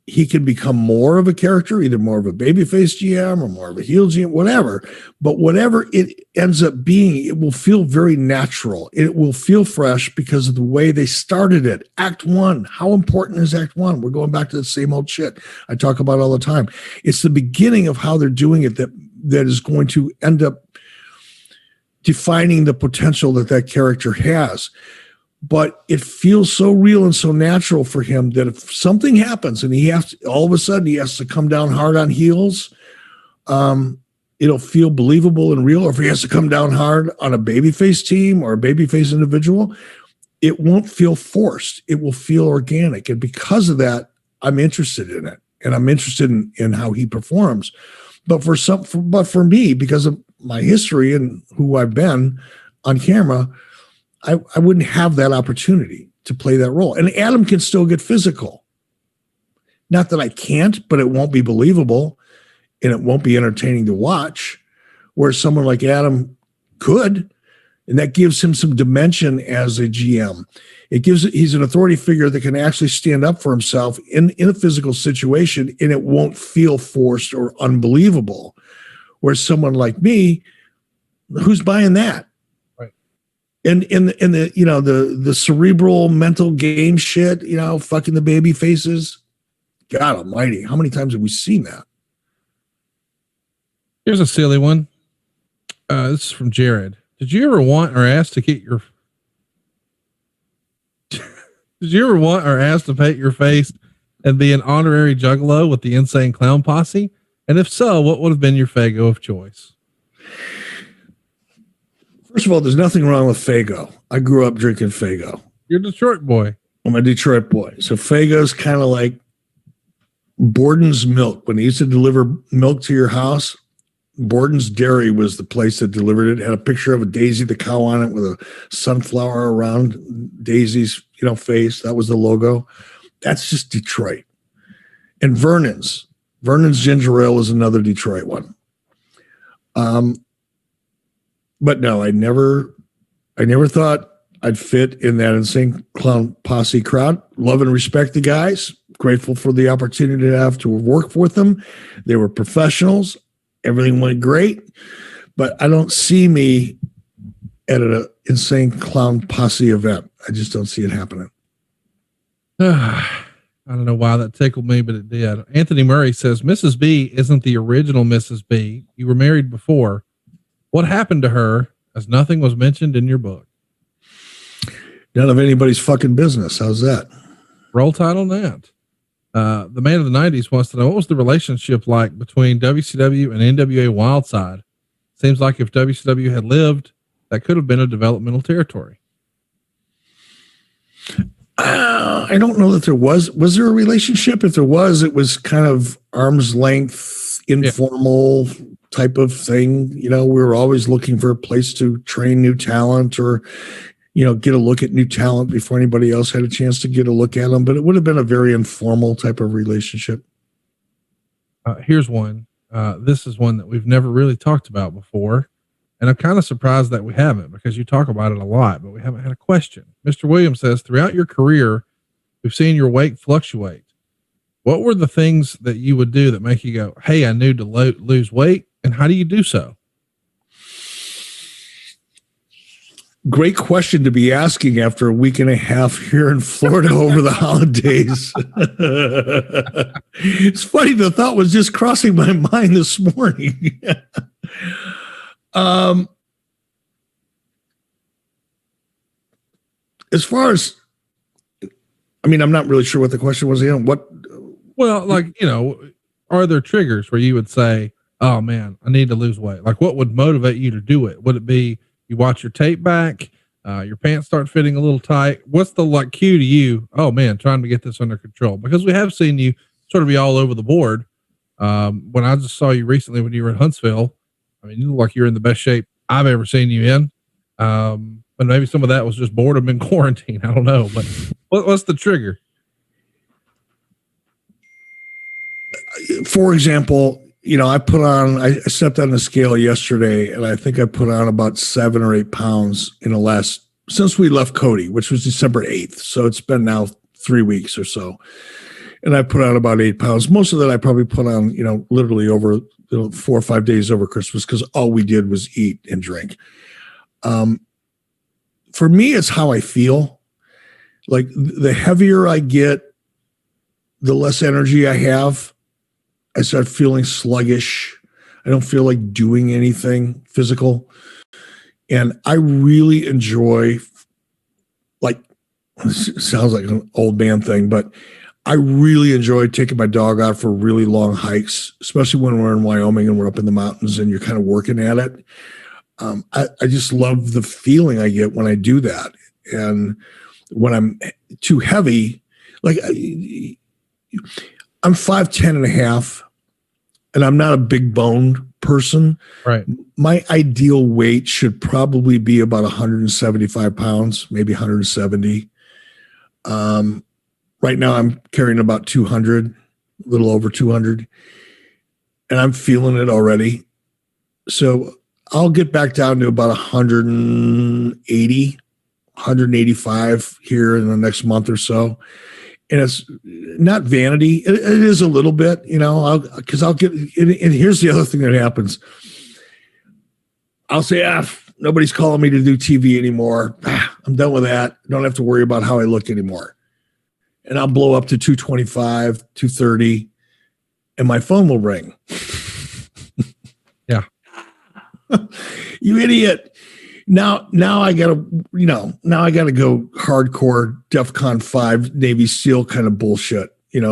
he can become more of a character, either more of a babyface GM or more of a heel GM, whatever. But whatever it ends up being, it will feel very natural. It will feel fresh because of the way they started it. Act 1. How important is Act 1? We're going back to the same old shit I talk about all the time. It's the beginning of how they're doing it that is going to end up defining the potential that character has. But it feels so real and so natural for him that if something happens and all of a sudden he has to come down hard on heels, it'll feel believable and real. Or if he has to come down hard on a babyface team or a babyface individual, it won't feel forced. It will feel organic. And because of that, I'm interested in it. And I'm interested in how he performs. But for me, because of my history and who I've been on camera, I wouldn't have that opportunity to play that role. And Adam can still get physical. Not that I can't, but it won't be believable and it won't be entertaining to watch, where someone like Adam could. And that gives him some dimension as a GM. He's an authority figure that can actually stand up for himself in a physical situation, and it won't feel forced or unbelievable. Whereas someone like me, who's buying that? And the cerebral mental game shit, fucking the baby faces. God almighty, how many times have we seen that? Here's a silly one. This is from Jared. Did you ever want or ask to get your Did you ever want or ask to paint your face and be an honorary juggalo with the Insane Clown Posse? And if so, what would have been your Faygo of choice? First of all, there's nothing wrong with Faygo. I grew up drinking Faygo. You're a Detroit boy. I'm a Detroit boy. So Faygo's kind of like Borden's milk. When he used to deliver milk to your house, Borden's Dairy was the place that delivered it. It had a picture of a Daisy the cow on it with a sunflower around Daisy's, face. That was the logo. That's just Detroit. And Vernon's ginger ale is another Detroit one. But no, I never thought I'd fit in that Insane Clown Posse crowd. Love and respect the guys. Grateful for the opportunity to have to work with them. They were professionals. Everything went great. But I don't see me at an Insane Clown Posse event. I just don't see it happening. I don't know why that tickled me, but it did. Anthony Murray says, Mrs. B isn't the original Mrs. B. You were married before. What happened to her, as nothing was mentioned in your book? None of anybody's fucking business. How's that? Roll Tide on that. The man of the 90s wants to know, what was the relationship like between WCW and NWA Wildside? Seems like if WCW had lived, that could have been a developmental territory. I don't know that there was there a relationship? If there was, it was kind of arm's length, informal type of thing. We were always looking for a place to train new talent or, get a look at new talent before anybody else had a chance to get a look at them. But it would have been a very informal type of relationship. Here's one. This is one that we've never really talked about before. And I'm kind of surprised that we haven't, because you talk about it a lot, but we haven't had a question. Mr. Williams says, throughout your career, we've seen your weight fluctuate. What were the things that you would do that make you go, hey, I need to lose weight? And how do you do so? Great question to be asking after a week and a half here in Florida over the holidays. It's funny. The thought was just crossing my mind this morning. As far as, I'm not really sure what the question was. Are there triggers where you would say, oh man, I need to lose weight? Like, what would motivate you to do it? Would it be you watch your tape back, your pants start fitting a little tight? What's the cue to you? Oh man, trying to get this under control, because we have seen you sort of be all over the board. When I just saw you recently, when you were in Huntsville, you look like you're in the best shape I've ever seen you in. But maybe some of that was just boredom in quarantine. I don't know, but what's the trigger? For example, I stepped on the scale yesterday, and I think I put on about 7 or 8 pounds since we left Cody, which was December 8th. So it's been now 3 weeks or so. And I put on about 8 pounds. Most of that I probably put on, literally over 4 or 5 days over Christmas, because all we did was eat and drink. For me, it's how I feel. Like, the heavier I get, the less energy I have. I start feeling sluggish. I don't feel like doing anything physical. And I really enjoy, sounds like an old man thing, but I really enjoy taking my dog out for really long hikes, especially when we're in Wyoming and we're up in the mountains and you're kind of working at it. I just love the feeling I get when I do that. And when I'm too heavy, I'm 5'10" and a half, and I'm not a big boned person. Right. My ideal weight should probably be about 175 pounds, maybe 170. Right now I'm carrying about 200, a little over 200, and I'm feeling it already. So I'll get back down to about 180, 185 here in the next month or so. And it's not vanity. It is a little bit, because I'll get, and here's the other thing that happens. I'll say, nobody's calling me to do TV anymore. I'm done with that. Don't have to worry about how I look anymore. And I'll blow up to 225, 230, and my phone will ring. Yeah. You idiot. Now I gotta go hardcore DEFCON 5 Navy SEAL kind of bullshit,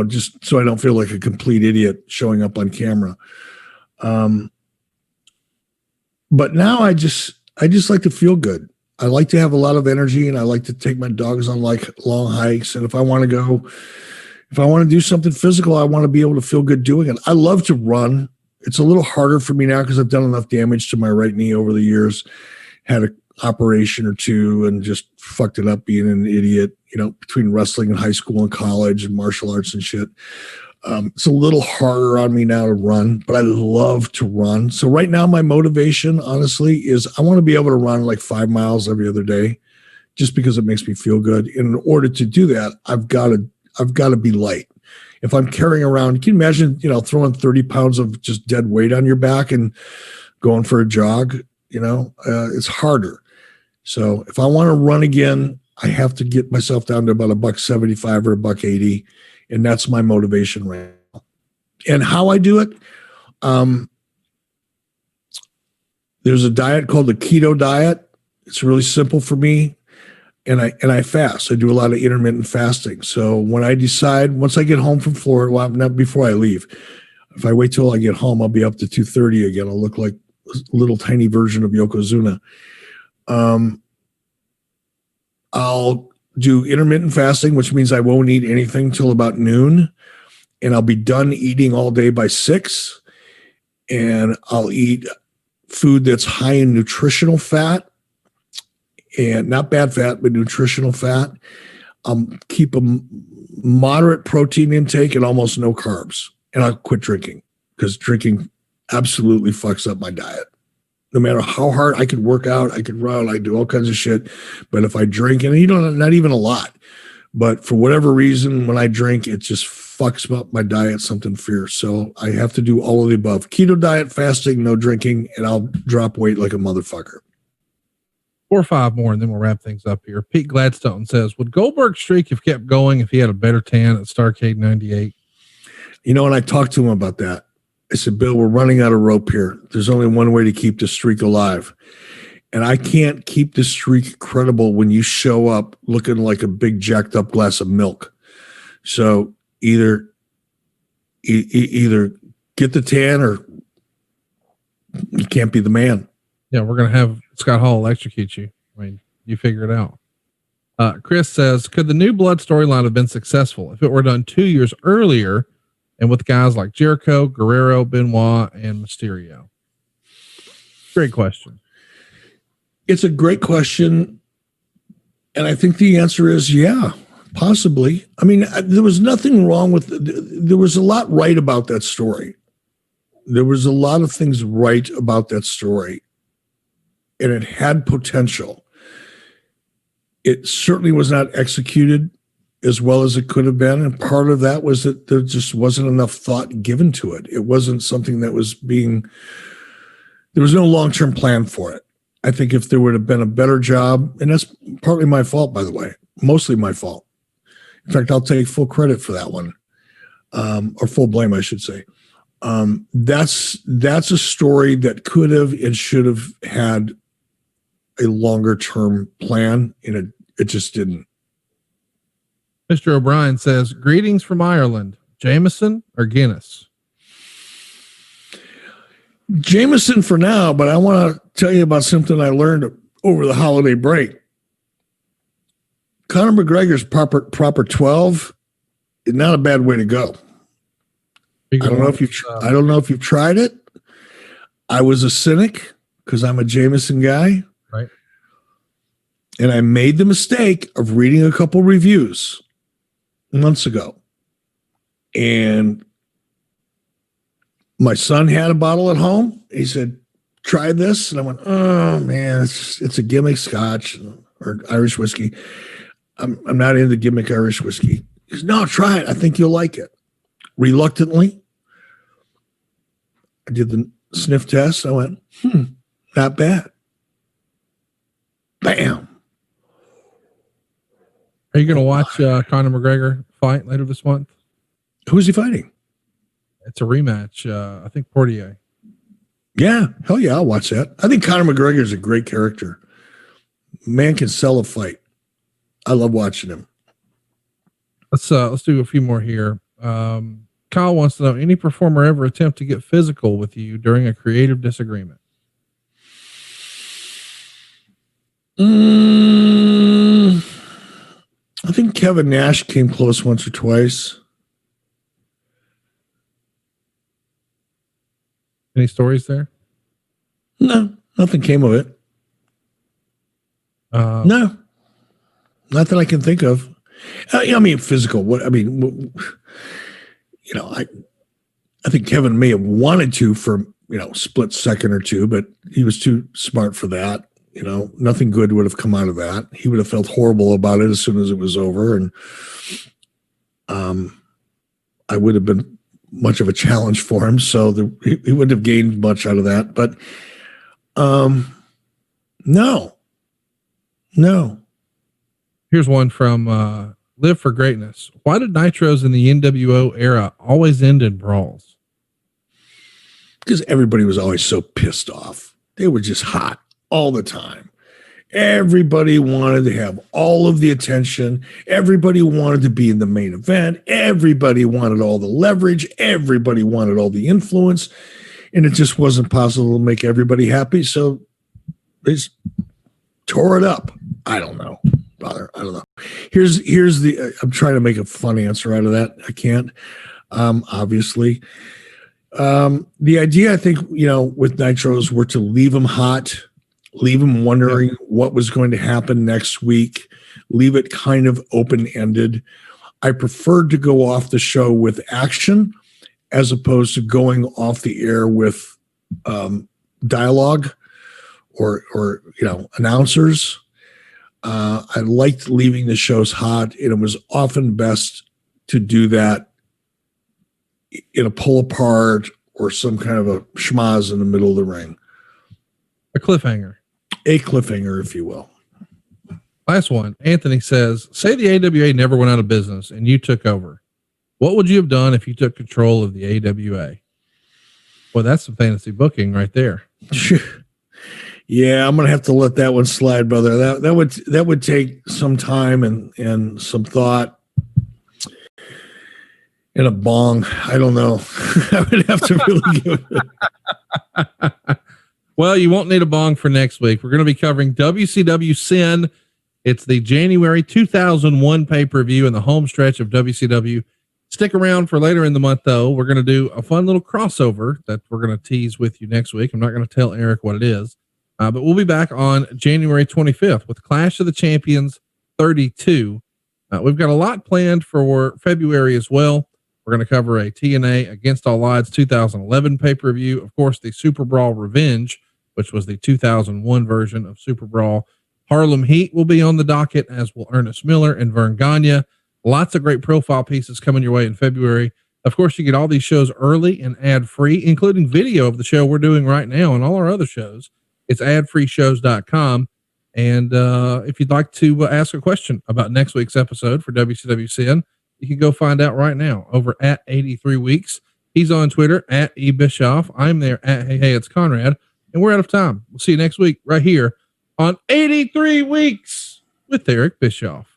just so I don't feel like a complete idiot showing up on camera. But now I just like to feel good. I like to have a lot of energy, and I like to take my dogs on long hikes. And if I want to do something physical, I want to be able to feel good doing it. I love to run. It's a little harder for me now because I've done enough damage to my right knee over the years. Had an operation or two and just fucked it up being an idiot, between wrestling in high school and college and martial arts and shit. It's a little harder on me now to run, but I love to run. So right now my motivation, honestly, is I want to be able to run 5 miles every other day, just because it makes me feel good. And in order to do that, I've got to be light. If I'm carrying around, can you imagine, throwing 30 pounds of just dead weight on your back and going for a jog? It's harder. So if I want to run again, I have to get myself down to about $175 or $180. And that's my motivation right now. And how I do it, there's a diet called the keto diet. It's really simple for me. and I fast. I do a lot of intermittent fasting. So when I decide, once I get home from Florida, well, not before I leave, if I wait till I get home, I'll be up to 2:30 again. I'll look like a little tiny version of Yokozuna. I'll do intermittent fasting, which means I won't eat anything till about noon, and I'll be done eating all day by 6. And I'll eat food that's high in nutritional fat, and not bad fat, but nutritional fat. Keep a moderate protein intake and almost no carbs. And I'll quit drinking, because drinking absolutely fucks up my diet. No matter how hard I could work out, I could run, I do all kinds of shit. But if I drink, and not even a lot, but for whatever reason, when I drink, it just fucks up my diet, something fierce. So I have to do all of the above. Keto diet, fasting, no drinking, and I'll drop weight like a motherfucker. 4 or 5 more, and then we'll wrap things up here. Pete Gladstone says, would Goldberg's streak have kept going if he had a better tan at Starrcade 98? And I talked to him about that. I said, Bill, we're running out of rope here. There's only one way to keep the streak alive. And I can't keep the streak credible when you show up looking like a big jacked up glass of milk. So either get the tan or you can't be the man. Yeah, we're going to have Scott Hall electrocute you. I mean, you figure it out. Chris says, could the New Blood storyline have been successful if it were done 2 years earlier and with guys like Jericho, Guerrero, Benoit, and Mysterio? Great question. It's a great question. And I think the answer is, yeah, possibly. I mean, there was nothing wrong with there was a lot right about that story. There was a lot of things right about that story, and it had potential. It certainly was not executed as well as it could have been. And part of that was that there just wasn't enough thought given to it. It wasn't something that was there was no long-term plan for it. I think if there would have been a better job, and that's partly my fault, by the way, mostly my fault. In fact, I'll take full credit for that one, or full blame, I should say. That's a story that could have and should have had a longer term plan, and it just didn't. Mr. O'Brien says, greetings from Ireland, Jameson or Guinness? Jameson for now, but I want to tell you about something I learned over the holiday break. Conor McGregor's proper 12 is not a bad way to go. I don't know if you've tried it. I was a cynic because I'm a Jameson guy. Right. And I made the mistake of reading a couple reviews months ago. And my son had a bottle at home. He said, try this. And I went, oh man, it's a gimmick scotch or Irish whiskey. I'm not into gimmick Irish whiskey. He said, no, try it. I think you'll like it. Reluctantly, I did the sniff test. I went, not bad. Bam. Are you going to watch Conor McGregor fight later this month? Who's he fighting? It's a rematch. I think Portier. Yeah. Hell yeah. I'll watch that. I think Conor McGregor is a great character. Man can sell a fight. I love watching him. Let's do a few more here. Kyle wants to know, any performer ever attempt to get physical with you during a creative disagreement? I think Kevin Nash came close once or twice. Any stories there? No, nothing came of it. No, not that I can think of. I mean, physical. I think Kevin may have wanted to for, split second or two, but he was too smart for that. Nothing good would have come out of that. He would have felt horrible about it as soon as it was over. And I would have been much of a challenge for him. So he wouldn't have gained much out of that. But no. Here's one from Live for Greatness. Why did Nitros in the NWO era always end in brawls? Because everybody was always so pissed off. They were just hot all the time. Everybody wanted to have all of the attention. Everybody wanted to be in the main event. Everybody wanted all the leverage. Everybody wanted all the influence. And it just wasn't possible to make everybody happy. So they just tore it up. I don't know. Brother, I don't know. Here's the, I'm trying to make a fun answer out of that. I can't, obviously. The idea, I think, with Nitros were to leave them hot, leave them wondering what was going to happen next week, leave it kind of open-ended. I preferred to go off the show with action as opposed to going off the air with dialogue or announcers. I liked leaving the shows hot, and it was often best to do that in a pull apart or some kind of a schmaz in the middle of the ring. A cliffhanger, if you will. Last one. Anthony says, say the AWA never went out of business and you took over. What would you have done if you took control of the AWA? Well, that's some fantasy booking right there. Yeah, I'm gonna have to let that one slide, brother. That would take some time and some thought and a bong. I don't know. I would have to really give it. Well, you won't need a bong for next week. We're going to be covering WCW Sin. It's the January 2001 pay-per-view in the home stretch of WCW. Stick around for later in the month, though. We're going to do a fun little crossover that we're going to tease with you next week. I'm not going to tell Eric what it is. But we'll be back on January 25th with Clash of the Champions 32. We've got a lot planned for February as well. We're going to cover a TNA Against All Odds 2011 pay-per-view. Of course, the Super Brawl Revenge, which was the 2001 version of Super Brawl. Harlem Heat will be on the docket, as will Ernest Miller and Vern Gagne. Lots of great profile pieces coming your way in February. Of course, you get all these shows early and ad-free, including video of the show we're doing right now and all our other shows. It's adfreeshows.com. And if you'd like to ask a question about next week's episode for WCW Sin, you can go find out right now over at 83 Weeks. He's on Twitter at eBischoff. I'm there at Hey, it's Conrad. And we're out of time. We'll see you next week right here on 83 Weeks with Eric Bischoff.